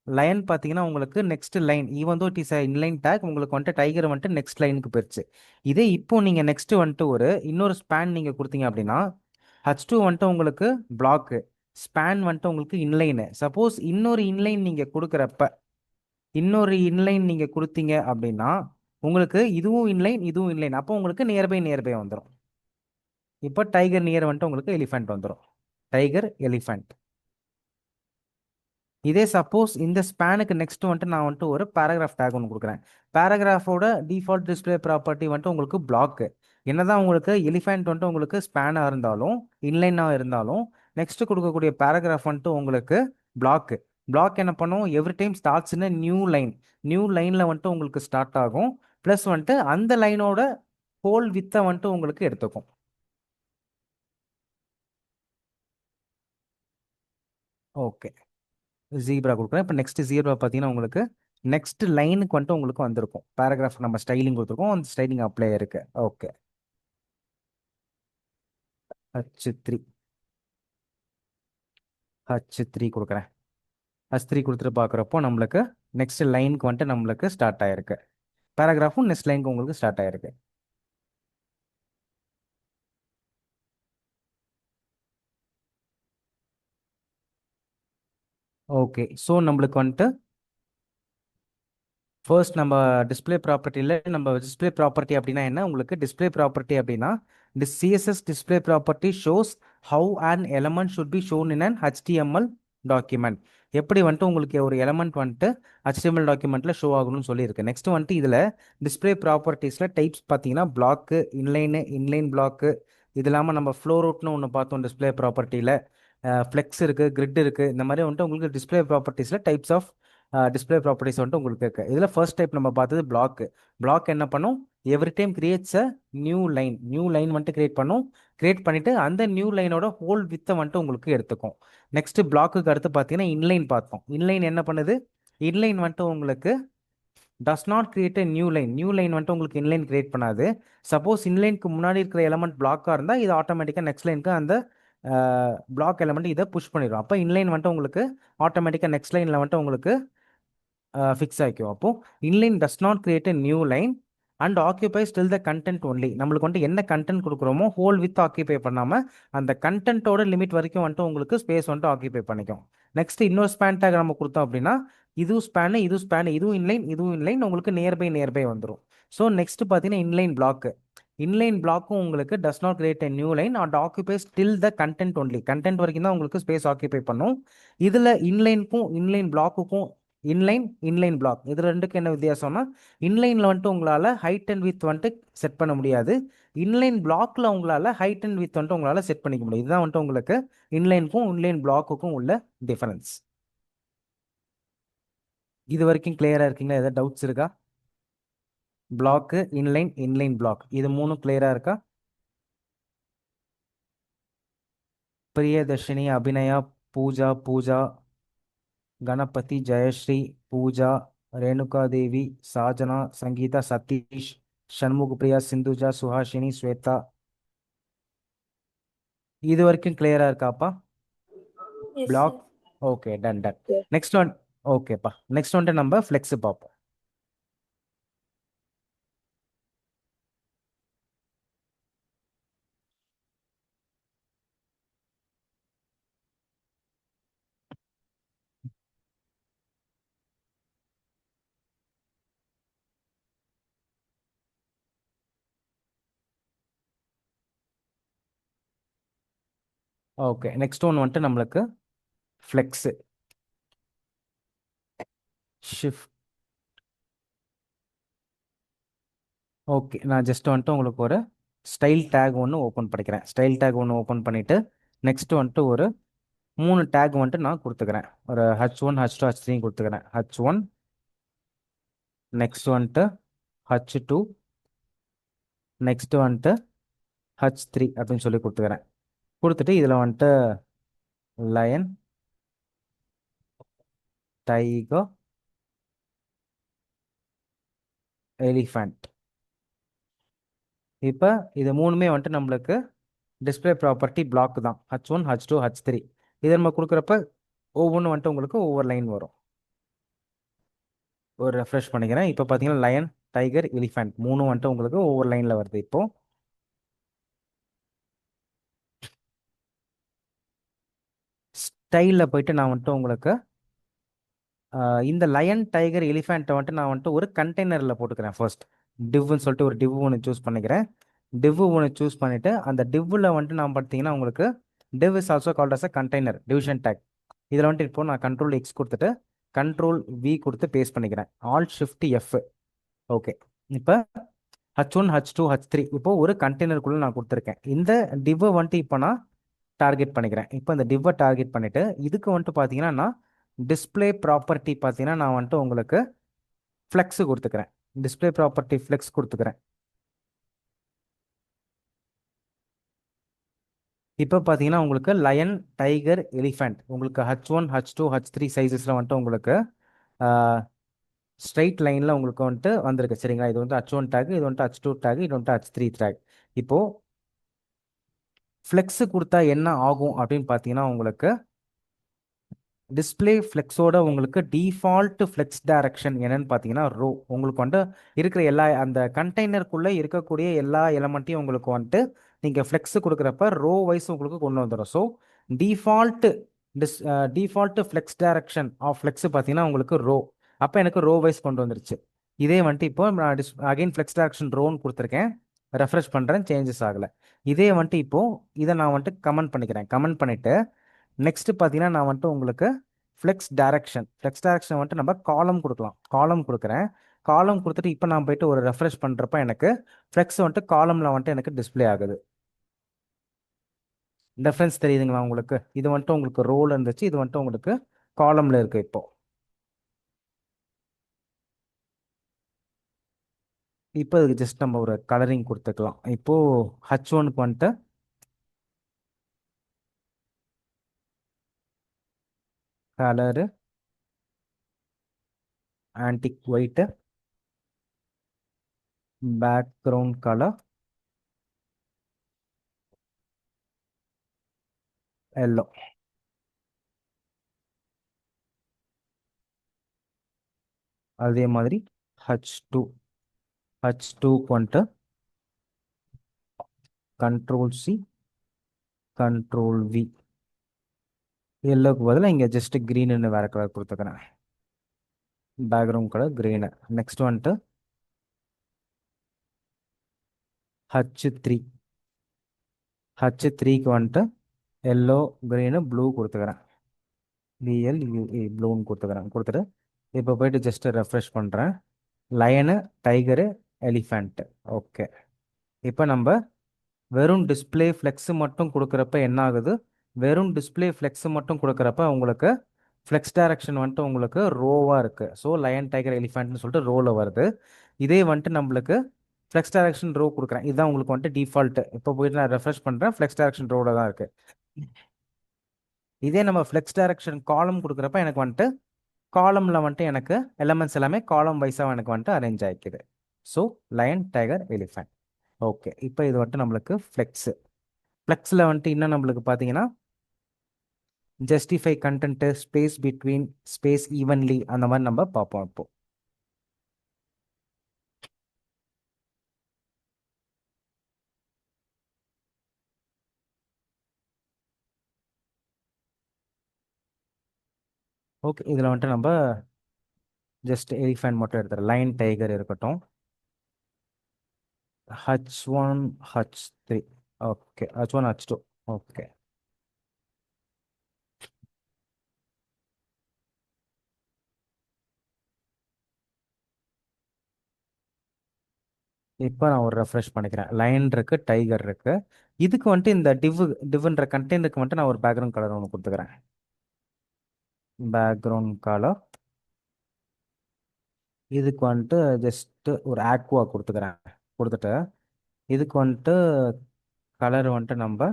லைன் பார்த்தீங்கன்னா உங்களுக்கு next line even though it is inline tag உங்களுக்கு வந்துட்டு டைகர் வந்துட்டு நெக்ஸ்ட் லைனுக்கு போயிடுச்சு. இதே இப்போ நீங்கள் நெக்ஸ்ட் வந்துட்டு இன்னொரு ஸ்பேன் நீங்கள் கொடுத்தீங்க அப்படின்னா H2 வந்துட்டு உங்களுக்கு பிளாக்கு, ஸ்பேன் வந்துட்டு உங்களுக்கு இன்லைனு. சப்போஸ் இன்னொரு இன்லைன் நீங்கள் கொடுக்குறப்ப இன்னொரு இன்லைன் நீங்கள் கொடுத்தீங்க அப்படின்னா உங்களுக்கு இதுவும் இன்லைன் இதுவும் இன்லைன், அப்போ உங்களுக்கு நியர்பை வந்துடும். இப்போ டைகர் நியர் வந்துட்டு உங்களுக்கு எலிஃபென்ட் வந்துடும். Tiger elephant. இதே சப்போஸ் இந்த ஸ்பேனுக்கு நெக்ஸ்ட் வந்துட்டு நான் வந்துட்டு ஒரு பேராகிராஃப் டேக் ஒன்று கொடுக்குறேன். பேராகிராஃபோட டிஃபால்ட் டிஸ்பிளே ப்ராப்பர்ட்டி வந்துட்டு உங்களுக்கு பிளாக்கு. என்னதான் உங்களுக்கு எலிஃபென்ட் வந்துட்டு உங்களுக்கு ஸ்பேனாக இருந்தாலும் இன்லைனாக இருந்தாலும் நெக்ஸ்ட் கொடுக்கக்கூடிய பேராகிராஃப் வந்துட்டு உங்களுக்கு பிளாக்கு. பிளாக் என்ன பண்ணும், எவ்ரி டைம் ஸ்டார்ட்ஸ் இன் நியூ லைனில் வந்துட்டு உங்களுக்கு ஸ்டார்ட் ஆகும். ப்ளஸ் வந்துட்டு அந்த லைனோட ஹோல் வித்தை வந்துட்டு உங்களுக்கு எடுத்துக்கும். ஓகே, ஜீப்ரா கொடுக்குறேன். இப்போ நெக்ஸ்ட் ஜீப்ரா பார்த்தீங்கன்னா உங்களுக்கு நெக்ஸ்ட் லைனுக்கு வந்துட்டு உங்களுக்கு வந்திருக்கும். பேராகிராஃப் நம்ம ஸ்டைலிங் கொடுத்துருக்கோம், அந்த ஸ்டைலிங் அப்ளை இருக்கு. ஓகே, H3 கொடுக்குறேன். H3 கொடுத்துட்டு பார்க்குறப்போ நம்மளுக்கு நெக்ஸ்ட் லைனுக்கு வந்துட்டு நம்மளுக்கு ஸ்டார்ட் ஆயிருக்கு. பேராகிராஃபும் நெக்ஸ்ட் லைனுக்கு உங்களுக்கு ஸ்டார்ட் ஆயிருக்கு. ஓகே, ஸோ நம்மளுக்கு வந்துட்டு ஃபர்ஸ்ட் நம்ம டிஸ்பிளே ப்ராப்பர்ட்டி அப்படின்னா என்ன, உங்களுக்கு டிஸ்பிளே ப்ராப்பர்ட்டி அப்படின்னா CSS display property shows how an element should be shown in an HTML document. எப்படி வந்துட்டு உங்களுக்கு ஒரு எலமெண்ட் வந்துட்டு HTML டாக்குமெண்ட்டில் ஷோ ஆகணும்னு சொல்லியிருக்கு. நெக்ஸ்ட் வந்துட்டு இதில் டிஸ்பிளே ப்ராப்பர்ட்டிஸில் டைப்ஸ் பார்த்தீங்கன்னா பிளாக்கு, இன்லைன் பிளாக்கு, இது இல்லாமல் நம்ம ஃப்ளோ ரூட்னு ஒன்று பார்த்தோம் டிஸ்பிளே ப்ராப்பர்ட்டியில். ஃப்ளெக்ஸ் இருக்குது, கிரிட் இருக்குது. இந்த மாதிரி வந்துட்டு உங்களுக்கு டிஸ்பிளே ப்ராப்பர்ட்டிஸில் டைப்ஸ் ஆஃப் டிஸ்பிளே ப்ராப்பர்ட்டிஸ் வந்துட்டு உங்களுக்கு இருக்கு. இதில் ஃபர்ஸ்ட் டைப் நம்ம பார்த்தது பிளாக். பிளாக் என்ன பண்ணும்? Every time creates a new line வந்துட்டு கிரியேட் பண்ணும். கிரியேட் பண்ணிட்டு அந்த நியூ லைனோட ஹோல் வித்தை வந்துட்டு உங்களுக்கு எடுத்துக்கும். நெக்ஸ்ட் பிளாக்குக்கு அடுத்து பார்த்தீங்கன்னா இன்லைன் பார்த்தோம். இன்லைன் என்ன பண்ணுது? இன்லைன் வந்துட்டு உங்களுக்கு டஸ் not create a new line வந்துட்டு உங்களுக்கு இன்லைன் கிரியேட் பண்ணாது. சப்போஸ் இன்லைனுக்கு முன்னாடி இருக்கிற எலமெண்ட் பிளாக்காக இருந்தால் இது ஆட்டோமேட்டிக்காக நெக்ஸ்ட் லைனுக்கு அந்த பிளாக் எலமெண்ட் இதை புஷ் பண்ணிடும். அப்போ இன்லைன் வந்துட்டு உங்களுக்கு ஆட்டோமேட்டிக்காக நெக்ஸ்ட் லைனில் வந்துட்டு உங்களுக்கு ஃபிக்ஸ் ஆகிக்கும். அப்போ inline does not create a new line and ஆக்கியூபை still the content only. நம்மளுக்கு வந்துட்டு என்ன கண்டென்ட் கொடுக்குறோமோ ஹோல் வித் ஆக்கியூபை பண்ணாமல் அந்த கண்டென்ட்டோட லிமிட் வரைக்கும் வந்துட்டு உங்களுக்கு ஸ்பேஸ் வந்துட்டு ஆக்கியூபை பண்ணிக்கும். நெக்ஸ்ட் இன்னொரு ஸ்பேன் டேக் நம்ம கொடுத்தோம் அப்படின்னா இதுவும் ஸ்பேனு இதுவும் இன்லைன் உங்களுக்கு நியர்பை வந்துடும். ஸோ நெக்ஸ்ட் பார்த்தீங்கன்னா இன்லைன் பிளாக்கும் உங்களுக்கு டஸ் not create a new line and ஆக்கியூபை still the content only. Content வரைக்கும் தான் உங்களுக்கு ஸ்பேஸ் ஆக்கியூபை பண்ணும். இதில் இன்லைன் பிளாக்குக்கும் இன்லைன் பிளாக் இது ரெண்டுக்கு என்ன வித்தியாசம்னா இன்லைனில் வந்துட்டு உங்களால் ஹைட் அண்ட் வித் வந்துட்டு செட் பண்ண முடியாது. இன்லைன் பிளாக்ல உங்களால் ஹைட் அண்ட் வித் வந்துட்டு உங்களால் செட் பண்ணிக்க முடியும். இதுதான் வந்துட்டு உங்களுக்கு இன்லைன் பிளாக்குக்கும் உள்ள டிஃபரன்ஸ். இது வரைக்கும் கிளியரா இருக்கீங்களா? ஏதாவது டவுட்ஸ் இருக்கா? பிளாக்கு, இன்லைன் பிளாக் இது மூணும் கிளியரா இருக்கா? பிரியதர்ஷினி, அபிநயா, பூஜா, கணபதி, ஜெயஸ்ரீ, பூஜா, ரேணுகா தேவி, சாஜனா, சங்கீதா, சதீஷ், சண்முக பிரியா, சிந்துஜா, சுஹாஷினி, ஸ்வேதா, இது வரைக்கும் கிளியரா இருக்காப்பா? Yes, block sir. Okay, done. Next one ஓகேப்பா. நெக்ஸ்ட் வந்துட்டு நம்ம ஃப்ளெக்ஸ் பார்ப்போம். ஓகே, நெக்ஸ்ட் ஒன் வந்துட்டு நம்மளுக்கு ஃப்ளெக்ஸ் ஷிஃப்ட். ஓகே, நான் ஜஸ்ட் வந்துட்டு உங்களுக்கு ஒரு ஸ்டைல் டேக் ஒன்று ஓப்பன் பண்ணிவிட்டு நெக்ஸ்ட் வந்துட்டு ஒரு 3 டேக் வந்துட்டு நான் கொடுத்துக்கிறேன். ஒரு H1, H2, H3 கொடுத்துக்கிறேன். H1, நெக்ஸ்ட் வந்துட்டு H2, நெக்ஸ்ட் வந்துட்டு H3 அப்படின்னு சொல்லி கொடுத்துக்கிறேன். கொடுத்துட்டு இதில் வந்துட்டு லயன், டைகர், எலிஃபண்ட். இப்போ இது மூணுமே வந்துட்டு நம்மளுக்கு டிஸ்பிளே ப்ராப்பர்ட்டி பிளாக் தான். H1, H2, H3 இதை நம்ம கொடுக்குறப்ப ஒவ்வொன்று வந்துட்டு உங்களுக்கு ஒவ்வொரு லைன் வரும். ஒரு ரெஃப்ரெஷ் பண்ணிக்கிறேன். இப்போ பார்த்தீங்கன்னா லயன், டைகர், எலிஃபண்ட் மூணும் வந்துட்டு உங்களுக்கு ஒவ்வொரு லைனில் வருது. இப்போ ஸ்டைலில் போயிட்டு நான் வந்துட்டு உங்களுக்கு இந்த லயன், டைகர், எலிஃபண்ட்டை வந்துட்டு நான் வந்துட்டு ஒரு கண்டெய்னரில் போட்டுக்கிறேன். ஃபர்ஸ்ட் டிவ்னு சொல்லிட்டு ஒரு டிவ் ஒன்று சூஸ் பண்ணிக்கிறேன். டிவ் ஒன்று சூஸ் பண்ணிவிட்டு அந்த டிவ்வில் வந்துட்டு நான் பார்த்தீங்கன்னா உங்களுக்கு div is also called as a container division tag. இதில் வந்துட்டு இப்போ நான் Ctrl+X கொடுத்துட்டு Ctrl+V கொடுத்து பேஸ்ட் பண்ணிக்கிறேன். Alt+Shift+F. ஓகே, இப்போ H1, H2, H3 இப்போ ஒரு கண்டெய்னருக்குள்ளே நான் கொடுத்துருக்கேன். இந்த டிவ்வை வந்துட்டு இப்போ நான் டார்கெட் பண்ணிக்கிறேன். இப்போ இந்த டிவ்வை டார்கெட் பண்ணிவிட்டு இதுக்கு வந்துட்டு பார்த்தீங்கன்னா நான் டிஸ்பிளே ப்ராப்பர்ட்டி பார்த்தீங்கன்னா நான் வந்துட்டு உங்களுக்கு ஃப்ளெக்ஸ் கொடுத்துக்கிறேன். டிஸ்பிளே ப்ராப்பர்ட்டி ஃப்ளெக்ஸ் கொடுத்துக்கிறேன். இப்போ பார்த்தீங்கன்னா உங்களுக்கு லயன், டைகர், எலிஃபண்ட் உங்களுக்கு H1, H2, H3 சைஸஸில் வந்துட்டு உங்களுக்கு ஸ்ட்ரைட் லைனில் உங்களுக்கு வந்துட்டு வந்திருக்கு. சரிங்களா? இது வந்து H1 டேக், இது வந்துட்டு H2 டேக், இது வந்துட்டு H3 டேக். இப்போது ஃப்ளெக்ஸு கொடுத்தா என்ன ஆகும் அப்படின்னு பார்த்தீங்கன்னா உங்களுக்கு டிஸ்பிளே ஃப்ளெக்ஸோட உங்களுக்கு டிஃபால்ட் ஃப்ளெக்ஸ் டைரக்ஷன் என்னன்னு பார்த்தீங்கன்னா ரோ. உங்களுக்கு வந்துட்டு இருக்கிற எல்லா அந்த கண்டெய்னருக்குள்ளே இருக்கக்கூடிய எல்லா எலமெண்ட்டையும் உங்களுக்கு வந்துட்டு நீங்கள் ஃப்ளெக்ஸ் கொடுக்குறப்ப ரோ வைஸ் உங்களுக்கு கொண்டு வந்துடும். So default default flex direction of flex பார்த்தீங்கன்னா உங்களுக்கு ரோ. அப்போ எனக்கு ரோ வைஸ் கொண்டு வந்துருச்சு. இதே வந்துட்டு இப்போ நான் அகைன் ஃப்ளெக்ஸ் டைரக்ஷன் ரோன்னு கொடுத்துருக்கேன். ரெஃப்ரெஷ் பண்ணுறேன், சேஞ்சஸ் ஆகலை. இதே வந்துட்டு இப்போது இதை நான் வந்துட்டு கமெண்ட் பண்ணிக்கிறேன். கமெண்ட் பண்ணிவிட்டு நெக்ஸ்ட் பார்த்தீங்கன்னா நான் வந்துட்டு உங்களுக்கு ஃப்ளெக்ஸ் டைரக்ஷன் வந்துட்டு நம்ம காலம் கொடுக்கலாம். காலம் கொடுக்குறேன். காலம் கொடுத்துட்டு இப்போ நான் போயிட்டு ஒரு ரெஃப்ரெஷ் பண்ணுறப்ப எனக்கு ஃப்ளெக்ஸ் வந்துட்டு காலமில் வந்துட்டு எனக்கு டிஸ்ப்ளே ஆகுது. டிஃப்ரென்ஸ் தெரியுதுங்களா உங்களுக்கு? இது வந்துட்டு உங்களுக்கு ரோல் இருந்துச்சு, இது வந்துட்டு உங்களுக்கு காலம்ல இருக்கு. இப்போ இதுக்கு ஜஸ்ட் நம்ம ஒரு கலரிங் கொடுத்துக்கலாம். இப்போ H1க்கு வந்துட்டு colour antique white, background colour yellow. அதே மாதிரி H2 H2க்கு வந்துட்டு Ctrl+C Ctrl+V. எல்லோக்கு பதிலாக இங்கே ஜஸ்ட் க்ரீனுன்னு வேற கலர் கொடுத்துக்கிறேன். Background colour green. நெக்ஸ்ட் வந்துட்டு H3 H3க்கு வந்துட்டு எல்லோ க்ரீனு ப்ளூ கொடுத்துக்கிறேன். BLUE ப்ளூன்னு கொடுத்துட்டு இப்போ போயிட்டு ஜஸ்ட் ரெஃப்ரெஷ் பண்ணுறேன். Line, tiger, elephant. ஓகே. இப்போ நம்ம வெறும் டிஸ்ப்ளே ஃப்ளெக்ஸ் மட்டும் கொடுக்குறப்ப என்ன ஆகுது? வெறும் டிஸ்ப்ளே ஃப்ளெக்ஸ் மட்டும் கொடுக்குறப்ப உங்களுக்கு ஃப்ளெக்ஸ் டைரக்ஷன் வந்துட்டு உங்களுக்கு ரோவாக இருக்குது. ஸோ லயன், டைகர், எலிஃபண்ட்னு சொல்லிட்டு ரோவில் வருது. இதே வந்துட்டு நம்மளுக்கு ஃப்ளெக்ஸ் டைரக்ஷன் ரோ கொடுக்குறேன். இதுதான் உங்களுக்கு வந்துட்டு டிஃபால்ட்டு. இப்போ போயிட்டு நான் ரெஃப்ரெஷ் பண்ணுறேன், ஃப்ளெக்ஸ் டைரக்ஷன் ரோவில் தான் இருக்குது. இதே நம்ம ஃப்ளெக்ஸ் டைரக்ஷன் காலம் கொடுக்குறப்ப எனக்கு வந்துட்டு காலமில் வந்துட்டு எனக்கு எலமெண்ட்ஸ் எல்லாமே காலம் வைஸாக எனக்கு வந்துட்டு அரேஞ்ச் ஆகிக்குது. So lion, tiger, elephant. Okay. இப்போ இது வந்துட்டு நம்மளுக்கு ஃப்ளெக்ஸில் வந்துட்டு இன்னும் நம்மளுக்கு பார்த்தீங்கன்னா justify content, space between, space evenly, அந்த மாதிரி நம்ம பார்ப்போம். ஓகே. இதில் வந்துட்டு நம்ம ஜஸ்ட் எலிஃபண்ட் மட்டும் எடுத்துகிறோம். லைன், டைகர் இருக்கட்டும். H1 H3. Okay. H1 H2. Okay. இப்போ நான் ஒரு ரெஃப்ரெஷ் பண்ணிக்கிறேன். லைன் இருக்கு, டைகர் இருக்கு. இதுக்கு வந்துட்டு இந்த டிவ்ன்ற கண்டெய்னருக்கு வந்துட்டு நான் ஒரு பேக்ரவுண்ட் கலர் ஒன்று கொடுத்துக்கிறேன். பேக்ரவுண்ட் கலர் இதுக்கு வந்துட்டு ஜஸ்ட் ஒரு ஆக்வா கொடுத்துட்டு இதுக்கு வந்துட்டு கலர் வந்துட்டு நம்ம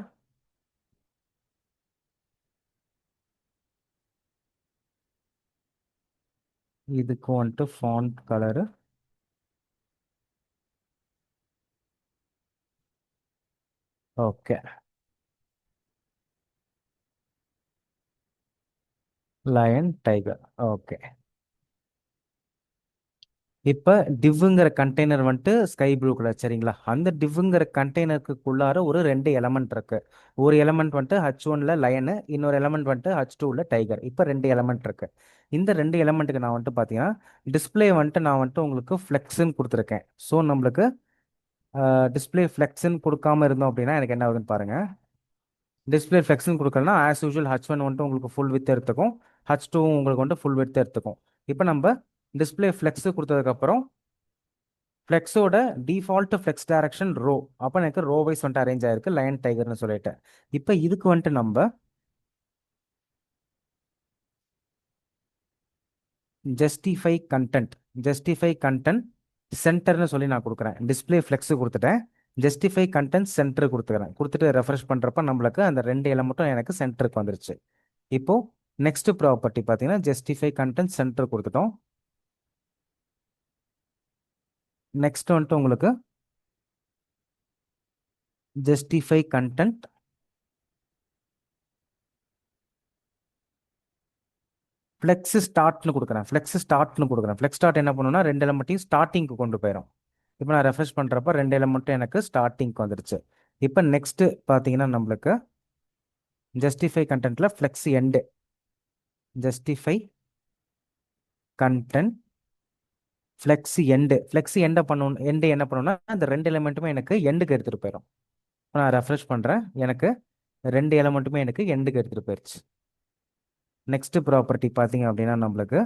இதுக்கு வந்துட்டு font colour okay. Lion, tiger. Okay. இப்போ டிவ்ங்கிற கண்டெய்னர் வந்துட்டு ஸ்கை ப்ளூ கலர், சரிங்களா? அந்த டிவ்ங்கிற கண்டெய்னருக்குள்ளார ஒரு 2 எலமெண்ட் இருக்கு. ஒரு எலமெண்ட் வந்துட்டு H1ல லயனு, இன்னொரு எலமெண்ட் வந்துட்டு H2ல டைகர். இப்போ 2 எலமெண்ட் இருக்கு. இந்த 2 எலமெண்ட்டுக்கு நான் வந்துட்டு பார்த்தீங்கன்னா டிஸ்பிளே வந்துட்டு நான் வந்துட்டு உங்களுக்கு ஃப்ளெக்ஸ்ன்னு கொடுத்துருக்கேன். ஸோ நம்மளுக்கு டிஸ்பிளே ஃப்ளெக்ஸ்ன்னு கொடுக்காம இருந்தோம் அப்படின்னா எனக்கு என்ன ஆகுதுன்னு பாருங்க. டிஸ்பிளே ஃப்ளெக்ஸ்ன்னு கொடுக்கலன்னா ஆஸ் யூஷுவல் H1 வந்துட்டு உங்களுக்கு ஃபுல் வித் எடுத்துக்கும், H2 உங்களுக்கு வந்துட்டு ஃபுல் வித் எடுத்துக்கும். இப்போ நம்ம டிஸ்பிளே ஃப்ளெக்ஸ் கொடுத்ததுக்கப்புறம் ஃப்ளெக்ஸோட டிஃபால்ட் ஃப்ளெக்ஸ் டைரக்ஷன் ரோ. அப்போ எனக்கு ரோ வைஸ் வந்துட்டு அரேஞ்ச் ஆயிருக்கு, லயன், டைகர்னு சொல்லிட்டு. இப்போ இதுக்கு வந்துட்டு நம்ம ஜஸ்டிஃபை கண்டென்ட் சென்டர்னு சொல்லி நான் கொடுக்குறேன். டிஸ்பிளே ஃப்ளெக்ஸ் கொடுத்துட்டேன், ஜஸ்டிஃபை கண்டென்ட் சென்டர் கொடுத்துட்டு ரெஃப்ரெஷ் பண்ணுறப்ப நம்மளுக்கு அந்த 2 எலமெண்ட்டும் எனக்கு சென்டருக்கு வந்துருச்சு. இப்போ நெக்ஸ்ட் ப்ராப்பர்ட்டி பார்த்தீங்கன்னா ஜஸ்டிஃபை கண்டென்ட் சென்டர் கொடுத்துட்டோம். நெக்ஸ்ட் வந்துட்டு உங்களுக்கு ஜஸ்டிஃபை கண்டென்ட் ஃப்ளெக்ஸ் ஸ்டார்ட்னு கொடுக்குறேன். ஃப்ளெக்ஸ் ஸ்டார்ட் என்ன பண்ணுன்னா 2 எலமெண்ட்டையும் ஸ்டார்டிங்க்கு கொண்டு போயிடும். இப்போ நான் ரெஃப்ரெஷ் பண்ணுறப்ப 2 எலமெண்ட்டும் எனக்கு ஸ்டார்டிங்க்கு வந்துருச்சு. இப்போ நெக்ஸ்ட் பார்த்தீங்கன்னா நம்மளுக்கு ஜஸ்டிஃபை கண்டென்ட்ல flex end, justify content flex எண்டை பண்ணணும். எண்டு என்ன பண்ணணும்னா அந்த 2 எலமெண்ட்டுமே எனக்கு எண்டுக்கு எடுத்துகிட்டு போயிடும். இப்போ நான் ரெஃப்ரெஷ் பண்ணுறேன், எனக்கு 2 எலமெண்ட்டுமே எனக்கு எண்டுக்கு எடுத்துகிட்டு போயிடுச்சு. நெக்ஸ்ட் ப்ராப்பர்ட்டி பார்த்தீங்க அப்படின்னா நம்மளுக்கு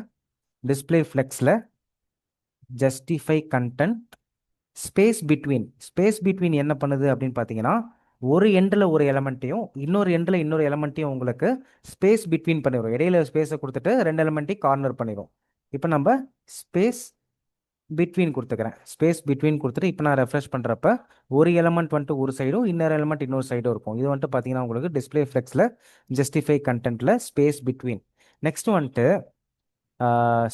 டிஸ்ப்ளே ஃப்ளெக்ஸில் ஜஸ்டிஃபை கண்டென்ட் ஸ்பேஸ் பிட்வீன் என்ன பண்ணுது அப்படின்னு பார்த்தீங்கன்னா ஒரு எண்டில் ஒரு எலமெண்ட்டையும் இன்னொரு எண்டில் இன்னொரு எலமெண்ட்டையும் உங்களுக்கு ஸ்பேஸ் பிட்வீன் பண்ணிடும். இடையில ஸ்பேஸை கொடுத்துட்டு ரெண்டு எலமெண்ட்டையும் கார்னர் பண்ணிடும். இப்போ நம்ம ஸ்பேஸ் பிட்வீன் கொடுத்துக்கிறேன். ஸ்பேஸ் பிட்வீன் கொடுத்துட்டு இப்போ நான் ரெஃப்ரெஷ் பண்ணுறப்ப ஒரு எலமெண்ட் வந்துட்டு ஒரு சைடும் இன்னொரு எலமெண்ட் இன்னொரு சைடும் இருக்கும். இது வந்துட்டு பார்த்தீங்கன்னா உங்களுக்கு டிஸ்ப்ளே ஃப்ளெக்ஸில் ஜஸ்டிஃபை கண்டென்ட்டில் ஸ்பேஸ் பிட்வீன். நெக்ஸ்ட் வந்துட்டு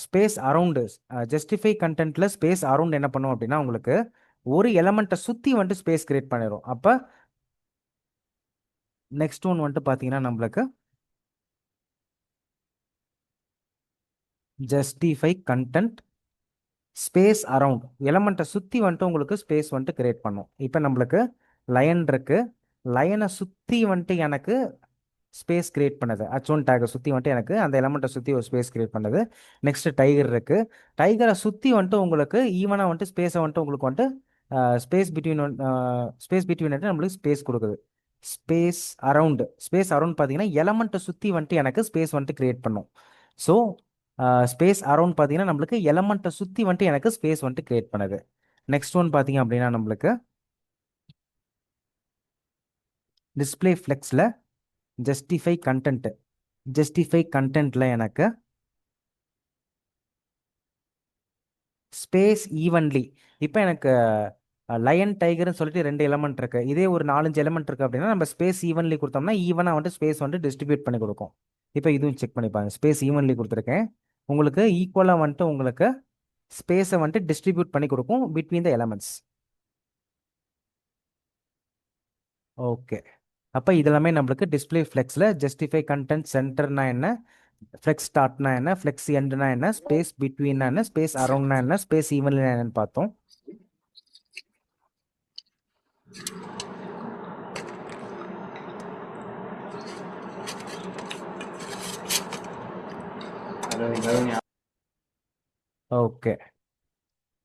ஸ்பேஸ் அரவுண்டு. ஜஸ்டிஃபை கண்டென்ட்டில் ஸ்பேஸ் அரவுண்ட் என்ன பண்ணும் அப்படின்னா உங்களுக்கு ஒரு எலமெண்ட்டை சுற்றி வந்துட்டு ஸ்பேஸ் கிரியேட் பண்ணிடும். அப்போ நெக்ஸ்ட் ஒன் வந்துட்டு பார்த்தீங்கன்னா நம்மளுக்கு ஜஸ்டிஃபை கண்டென்ட் ஸ்பேஸ் அரவுண்ட் எலமெண்ட்டை சுற்றி வந்துட்டு உங்களுக்கு ஸ்பேஸ் வந்துட்டு கிரியேட் பண்ணும். இப்போ நம்மளுக்கு லயன் இருக்கு. லயனை சுற்றி வந்துட்டு எனக்கு ஸ்பேஸ் கிரியேட் பண்ணது. H1 டேகை சுற்றி வந்துட்டு எனக்கு அந்த எலமெண்ட்டை சுற்றி ஒரு ஸ்பேஸ் கிரியேட் பண்ணது. நெக்ஸ்ட் டைகர் இருக்கு. டைகரை சுற்றி வந்துட்டு உங்களுக்கு ஈவனாக வந்துட்டு ஸ்பேஸை வந்துட்டு உங்களுக்கு வந்துட்டு ஸ்பேஸ் பிட்வீன் வந்துட்டு நம்மளுக்கு ஸ்பேஸ் கொடுக்குது. ஸ்பேஸ் அரவுண்ட் பார்த்தீங்கன்னா எலமெண்ட்டை சுற்றி வந்துட்டு எனக்கு ஸ்பேஸ் வந்துட்டு கிரியேட் பண்ணும். ஸோ ஸ்பேஸ் அரவுண்ட் பார்த்தீங்கன்னா நம்மளுக்கு எலமெண்ட்டை சுற்றி வந்துட்டு எனக்கு ஸ்பேஸ் வந்துட்டு கிரியேட் பண்ணுது. நெக்ஸ்ட் ஒன் பார்த்தீங்க அப்படின்னா நம்மளுக்கு டிஸ்ப்ளே ஃப்ளெக்ஸில் ஜஸ்டிஃபை கண்டென்ட்டில் எனக்கு ஸ்பேஸ் ஈவன்லி. இப்போ எனக்கு லயன் டைகர்னு சொல்லிட்டு ரெண்டு எலமெண்ட் இருக்கு. இதே ஒரு 4-5 எலமெண்ட் இருக்கு அப்படின்னா நம்ம ஸ்பேஸ் ஈவன்லி கொடுத்தோம்னா ஈவனாக வந்துட்டு ஸ்பேஸ் வந்துட்டு டிஸ்ட்ரிபியூட் பண்ணி கொடுக்கும். இப்போ இதுவும் செக் பண்ணி பாருங்க. ஸ்பேஸ் ஈவன்லி கொடுத்துருக்கேன். உங்களுக்கு ஈக்குவலாக வந்துட்டு உங்களுக்கு ஸ்பேஸை வந்துட்டு டிஸ்ட்ரிபியூட் பண்ணி கொடுக்கும் பிட்வீன் த எலமெண்ட்ஸ். ஓகே. அப்போ இதெல்லாமே நம்மளுக்கு டிஸ்ப்ளே ஃப்ளெக்ஸில் ஜஸ்டிஃபை கண்டென்ட் சென்டர்னா என்ன, ஃப்ளெக்ஸ் ஸ்டார்ட்னா என்ன, ஃப்ளெக்ஸ் எண்ட்னா என்ன, ஸ்பேஸ் பிட்வீன்னா என்ன, ஸ்பேஸ் அரௌண்ட்னா என்ன, ஸ்பேஸ் ஈவன்லினா என்னன்னு பார்த்தோம். ஓகே.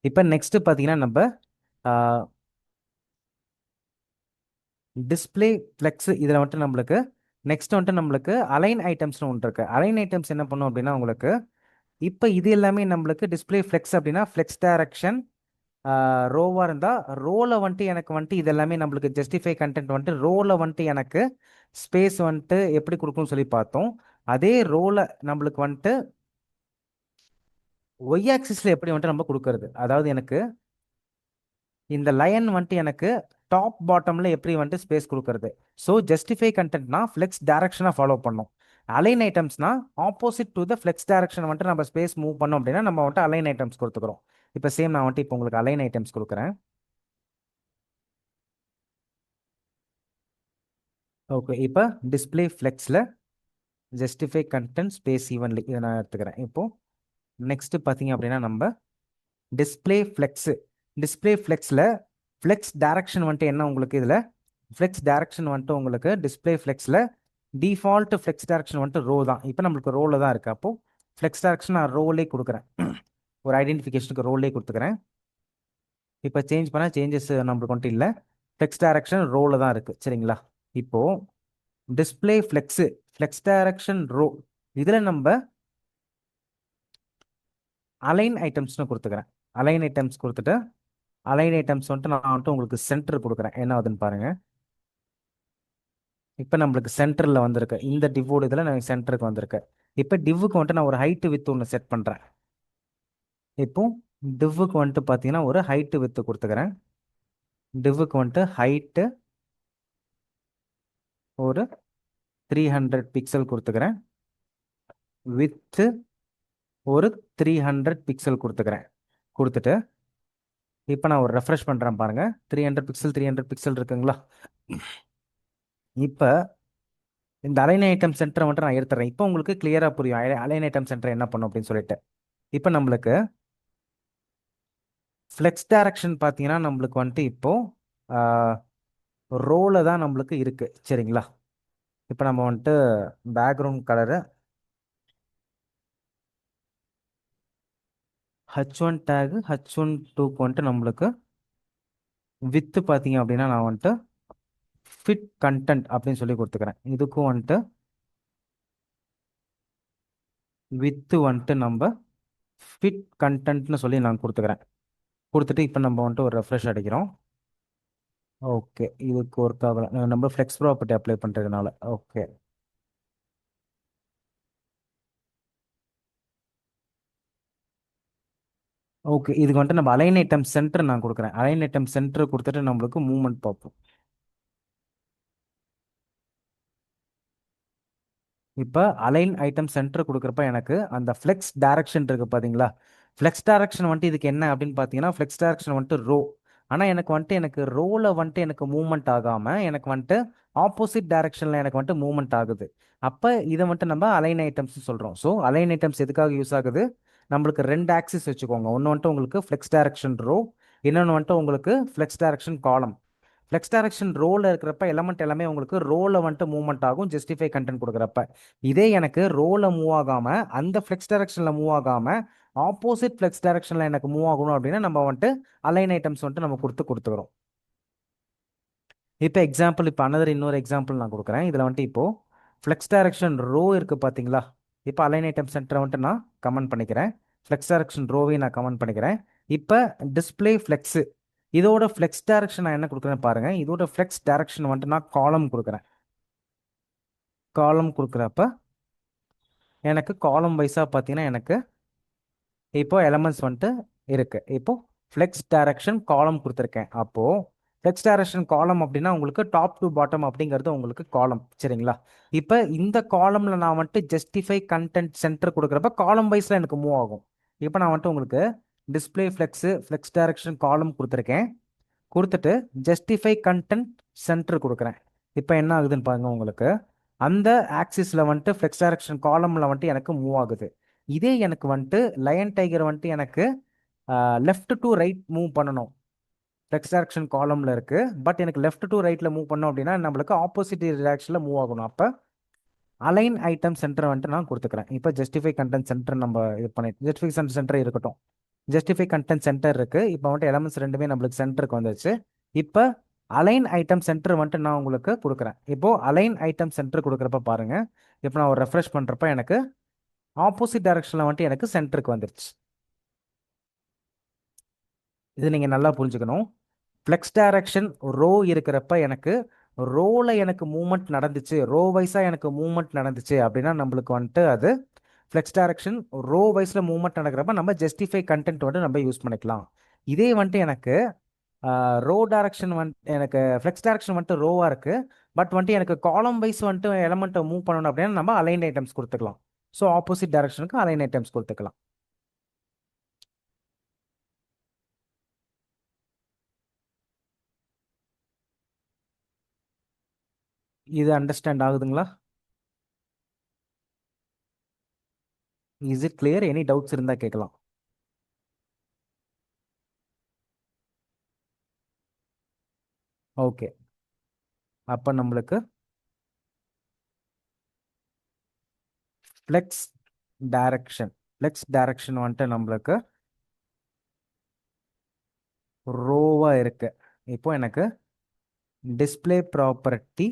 இப்போ நெக்ஸ்ட் பார்த்தீங்கன்னா நம்ம டிஸ்ப்ளே ஃப்ளெக்ஸ் இதில் வந்துட்டு நம்மளுக்கு நெக்ஸ்ட் வந்துட்டு நம்மளுக்கு அலைன் ஐட்டம்ஸ்னு ஒன்று இருக்கு. அலைன் ஐட்டம்ஸ் என்ன பண்ணும் அப்படின்னா உங்களுக்கு இப்போ இது எல்லாமே நம்மளுக்கு டிஸ்ப்ளே ஃப்ளெக்ஸ் அப்படின்னா ஃப்ளெக்ஸ் டைரக்ஷன் ரோவாக இருந்தால் ரோவில் வந்துட்டு எனக்கு வந்துட்டு இது எல்லாமே நம்மளுக்கு ஜஸ்டிஃபை கண்டென்ட் வந்துட்டு ரோவில் வந்துட்டு எனக்கு ஸ்பேஸ் வந்துட்டு எப்படி கொடுக்கும்னு சொல்லி பார்த்தோம். அதே ரோவில் நம்மளுக்கு வந்துட்டு ஒய் ஆக்சிஸில் எப்படி வந்துட்டு நம்ம கொடுக்கறது, அதாவது எனக்கு இந்த லைன் வந்துட்டு எனக்கு டாப் பாட்டமில் எப்படி வந்துட்டு ஸ்பேஸ் கொடுக்கறது. ஸோ ஜஸ்டிஃபை கண்டென்ட்னா ஃப்ளெக்ஸ் டைரக்ஷனாக ஃபாலோ பண்ணும். அலைன் ஐட்டம்ஸ்னா opposite to the flex direction வந்துட்டு நம்ம ஸ்பேஸ் மூவ் பண்ணோம் அப்படின்னா நம்ம வந்துட்டு அலைன் ஐட்டம்ஸ் கொடுத்துக்கிறோம். இப்போ சேம் நான் வந்துட்டு இப்போ உங்களுக்கு அலைன் ஐட்டம்ஸ் கொடுக்குறேன். ஓகே. இப்போ டிஸ்ப்ளே ஃப்ளெக்ஸில் ஜஸ்டிஃபை கண்டென்ட் ஸ்பேஸ் ஈவன்லி இதை நான் எடுத்துக்கிறேன். இப்போ நெக்ஸ்ட் பார்த்தீங்க அப்படின்னா நம்ம டிஸ்ப்ளே ஃப்ளெக்ஸில் ஃப்ளெக்ஸ் டைரக்ஷன் வந்துட்டு என்ன உங்களுக்கு இதில் ஃப்ளெக்ஸ் டைரக்ஷன் வந்துட்டு உங்களுக்கு டிஸ்ப்ளே ஃப்ளெக்ஸில் டிஃபால்ட் ஃப்ளெக்ஸ் டைரக்ஷன் வந்துட்டு ரோ தான். இப்போ நம்மளுக்கு ரோவில் தான் இருக்குது. அப்போது ஃப்ளெக்ஸ் டைரக்ஷன் நான் ரோலே கொடுக்குறேன். ஒரு ஐடென்டிஃபிகேஷனுக்கு ரோலே கொடுத்துக்கிறேன். இப்போ சேஞ்ச் பண்ணால் சேஞ்சஸ் நம்மளுக்கு வந்துட்டு இல்லை. ஃப்ளெக்ஸ் டைரக்ஷன் ரோவில் தான் இருக்குது. சரிங்களா? இப்போது டிஸ்ப்ளே ஃப்ளெக்ஸ் டைரக்ஷன் ரோ இதில் நம்ம அலைன் ஐட்டம்ஸ்னு கொடுத்துக்கிறேன். அலைன் ஐட்டம்ஸ் கொடுத்துட்டு அலைன் ஐட்டம்ஸ் வந்துட்டு நான் வந்துட்டு உங்களுக்கு சென்டர் கொடுக்குறேன். என்ன ஆகுதுன்னு பாருங்க. இப்போ நம்மளுக்கு சென்டரில் வந்திருக்கு. இந்த டிவோட இதில் நான் சென்டருக்கு வந்திருக்கு. இப்போ டிவ்வுக்கு வந்துட்டு நான் ஒரு ஹைட்டு வித் ஒன்று செட் பண்ணுறேன். இப்போ டிவ்வுக்கு வந்துட்டு பார்த்தீங்கன்னா ஒரு ஹைட்டு வித்து கொடுத்துக்கிறேன். டிவ்வுக்கு வந்துட்டு ஹைட்டு ஒரு 300 பிக்சல் கொடுத்துக்கிறேன். வித்து ஒரு 300 பிக்சல் கொடுத்துக்கிறேன். கொடுத்துட்டு இப்போ நான் ஒரு ரெஃப்ரெஷ் பண்ணுறேன் பாருங்க. 300 பிக்சல் இருக்குங்களா? இப்போ இந்த அலைன் ஐட்டம் சென்டரை மட்டும் நான் எடுத்துறேன். இப்போ உங்களுக்கு கிளியராக புரியும் அலைன் ஐட்டம் சென்டர் என்ன பண்ணும் அப்படின்னு சொல்லிட்டு. இப்போ நம்மளுக்கு ஃப்ளெக்ஸ் டைரக்ஷன் பார்த்தீங்கன்னா நம்மளுக்கு வந்துட்டு இப்போ ரோவில் தான் நம்மளுக்கு இருக்கு. சரிங்களா? இப்போ நம்ம வந்துட்டு background colour H1 tag H1 2க்கு வந்துட்டு நம்மளுக்கு வித்து பார்த்தீங்க அப்படின்னா நான் வந்துட்டு ஃபிட் கண்டென்ட் அப்படின்னு சொல்லி கொடுத்துக்கிறேன். இதுக்கும் வந்துட்டு வித்து வந்துட்டு நம்ம ஃபிட் கண்டென்ட்னு சொல்லி நான் கொடுத்துக்கிறேன். கொடுத்துட்டு இப்போ நம்ம வந்துட்டு ஒரு ரெஃப்ரெஷ் அடிக்கிறோம். ஓகே, இதுக்கு ஒர்க் ஆகல. நம்ம ஃப்ளெக்ஸ் ப்ராப்பர்ட்டி அப்ளை பண்ணுறதுனால. ஓகே, ஓகே, இதுக்கு வந்துட்டு நம்ம அலைன் ஐட்டம் சென்டர் நான் கொடுக்குறேன். அலைன் ஐட்டம் சென்டர் கொடுத்துட்டு நம்மளுக்கு மூவ்மெண்ட் பார்ப்போம். இப்போ அலைன் ஐட்டம் சென்டர் கொடுக்குறப்ப எனக்கு அந்த ஃப்ளெக்ஸ் டைரக்ஷன் இருக்கு பார்த்தீங்களா? ஃப்ளெக்ஸ் டைரக்ஷன் வந்துட்டு இதுக்கு என்ன அப்படின்னு பார்த்தீங்கன்னா, ஃப்ளெக்ஸ் டைரக்ஷன் வந்துட்டு ரோ. ஆனால் எனக்கு ரோவில் வந்துட்டு எனக்கு மூவ்மெண்ட் ஆகாமல் எனக்கு வந்துட்டு ஆப்போசிட் டைரக்ஷனில் எனக்கு வந்துட்டு மூவ்மெண்ட் ஆகுது. அப்போ இதை வந்துட்டு நம்ம அலைன் ஐட்டம்ஸ் சொல்கிறோம். ஸோ அலைன் ஐட்டம்ஸ் எதுக்காக யூஸ் ஆகுது? நம்மளுக்கு ரெண்டு ஆக்சிஸ் வச்சுக்கோங்க. ஒன்று வந்துட்டு உங்களுக்கு ஃப்ளெக்ஸ் டைரக்ஷன் ரோ, இன்னொன்று வந்துட்டு உங்களுக்கு ஃப்ளெக்ஸ் டைரக்ஷன் காலம். ஃப்ளெக்ஸ் டைரக்ஷன் ரோல இருக்கிறப்ப எலமெண்ட் எல்லாமே உங்களுக்கு ரோல வந்துட்டு மூவ்மெண்ட் ஆகும் ஜஸ்டிஃபை கண்டென்ட் கொடுக்குறப்ப. இதே எனக்கு ரோல மூவ் ஆகாம அந்த ஃப்ளெக்ஸ் டைரக்ஷன்ல மூவ் ஆகாம ஆப்போசிட் ஃப்ளெக்ஸ் டைரக்ஷன்ல எனக்கு மூவ் ஆகணும் அப்படின்னா நம்ம வந்துட்டு அலைன் ஐட்டம்ஸ் வந்துட்டு நம்ம கொடுத்துக்கிறோம். இப்போ எக்ஸாம்பிள், இப்போ இன்னொரு எக்ஸாம்பிள் நான் கொடுக்குறேன். இதில் வந்துட்டு இப்போ ஃப்ளெக்ஸ் டைரக்ஷன் ரோ இருக்கு பார்த்தீங்களா? இப்போ அலைன் ஐட்டம் சென்டரை வந்துட்டு நான் கமெண்ட் பண்ணிக்கிறேன். ஃப்ளெக்ஸ் டைரக்ஷன் ரோவையும் நான் கமெண்ட் பண்ணிக்கிறேன். இப்போ டிஸ்பிளே ஃப்ளெக்ஸ், இதோட ஃப்ளெக்ஸ் டைரக்ஷன் நான் என்ன கொடுக்குறேன் பாருங்க. இதோட ஃப்ளெக்ஸ் டைரக்ஷன் வந்துட்டு நான் காலம் கொடுக்குறேன். காலம் கொடுக்குறப்ப எனக்கு காலம் வைஸாக பார்த்தீங்கன்னா எனக்கு இப்போ எலமெண்ட்ஸ் வந்துட்டு இருக்கு. இப்போ ஃப்ளெக்ஸ் டைரக்ஷன் காலம் கொடுத்துருக்கேன். அப்போ ஃப்ளெக்ஸ் டைரக்ஷன் காலம் அப்படின்னா உங்களுக்கு டாப் டு பாட்டம் அப்படிங்கிறது உங்களுக்கு காலம், சரிங்களா? இப்போ இந்த காலம்ல நான் வந்துட்டு ஜஸ்டிஃபை கண்டென்ட் சென்டர் கொடுக்குறப்ப காலம் வைஸ்ல எனக்கு மூவ் ஆகும். இப்போ நான் வந்துட்டு உங்களுக்கு டிஸ்பிளே ஃப்ளெக்ஸ் டைரக்ஷன் காலம் கொடுத்துருக்கேன். கொடுத்துட்டு ஜஸ்டிஃபை கண்டென்ட் சென்டர் கொடுக்குறேன். இப்போ என்ன ஆகுதுன்னு பாருங்க. உங்களுக்கு அந்த ஆக்சிஸில் வந்துட்டு ஃப்ளெக்ஸ் டைரக்ஷன் காலமில் வந்துட்டு எனக்கு மூவ் ஆகுது. இதே எனக்கு வந்துட்டு லயன் டைகர் வந்துட்டு எனக்கு லெஃப்ட் டு ரைட் மூவ் பண்ணணும். ஃப்ளெக்ஸ் டைரக்ஷன் காலமில் இருக்கு, பட் எனக்கு லெஃப்ட் டு ரைட்டில் மூவ் பண்ணோம் அப்படின்னா நம்மளுக்கு ஆப்போசிட் டிரெக்ஷனில் மூவ் ஆகணும். அப்போ அலைன் ஐட்டம் சென்டர் வந்துட்டு நான் கொடுத்துக்கிறேன். இப்போ ஜஸ்டிஃபை கண்டென்ட் சென்டர் நம்ம இது பண்ணிட்டு ஜஸ்டிஃபை சென்டர் இருக்கட்டும். ஜஸ்டிஃபை கண்டென்ட் சென்டர் இருக்கு. இப்போ வந்துட்டு எலமெண்ட்ஸ் ரெண்டுமே நம்மளுக்கு சென்டருக்கு வந்துருச்சு. இப்போ அலைன் ஐட்டம் சென்டர் வந்துட்டு நான் உங்களுக்கு கொடுக்குறேன். இப்போ அலைன் ஐட்டம் சென்டர் கொடுக்குறப்ப பாருங்க. இப்போ நான் ஒரு ரெஃப்ரெஷ் பண்றப்ப எனக்கு ஆப்போசிட் டைரக்ஷன்ல வந்துட்டு எனக்கு சென்டருக்கு வந்துருச்சு. இது நீங்க நல்லா புரிஞ்சுக்கணும். ஃப்ளெக்ஸ் டைரக்ஷன் ரோ இருக்கிறப்ப எனக்கு ரோல எனக்கு மூவ்மெண்ட் நடந்துச்சு, ரோ வைஸா எனக்கு மூவ்மெண்ட் நடந்துச்சு அப்படின்னா நம்மளுக்கு வந்துட்டு அது ஃப்ளெக்ஸ் டைரக்ஷன் ரோ வைஸ்ல மூவ்மெண்ட் நடக்கிறப்ப நம்ம ஜஸ்டிஃபை கண்டென்ட் வந்துட்டு நம்ம யூஸ் பண்ணிக்கலாம். இதே வந்துட்டு எனக்கு ரோ டைரக்ஷன் வந்துட்டு எனக்கு ஃப்ளெக்ஸ் டைரக்ஷன் வந்துட்டு ரோவா இருக்கு, பட் வந்துட்டு எனக்கு காலம் வைஸ் வந்துட்டு எலமெண்ட்டை மூவ் பண்ணணும் அப்படின்னா நம்ம அலைன் ஐட்டம்ஸ் கொடுத்துக்கலாம். ஸோ ஆப்போசிட் டைரக்ஷனுக்கு அலைன் ஐட்டம்ஸ் கொடுத்துக்கலாம். இது அண்டர்ஸ்டாண்ட் ஆகுதுங்களா? Is it clear? Any doubts இருந்தால் கேட்கலாம். ஓகே, அப்போ நம்மளுக்கு ஃப்ளெக்ஸ் டைரக்ஷன் வந்துட்டு நம்மளுக்கு ரோவா இருக்கு. இப்போ எனக்கு டிஸ்பிளே ப்ராப்பர்ட்டி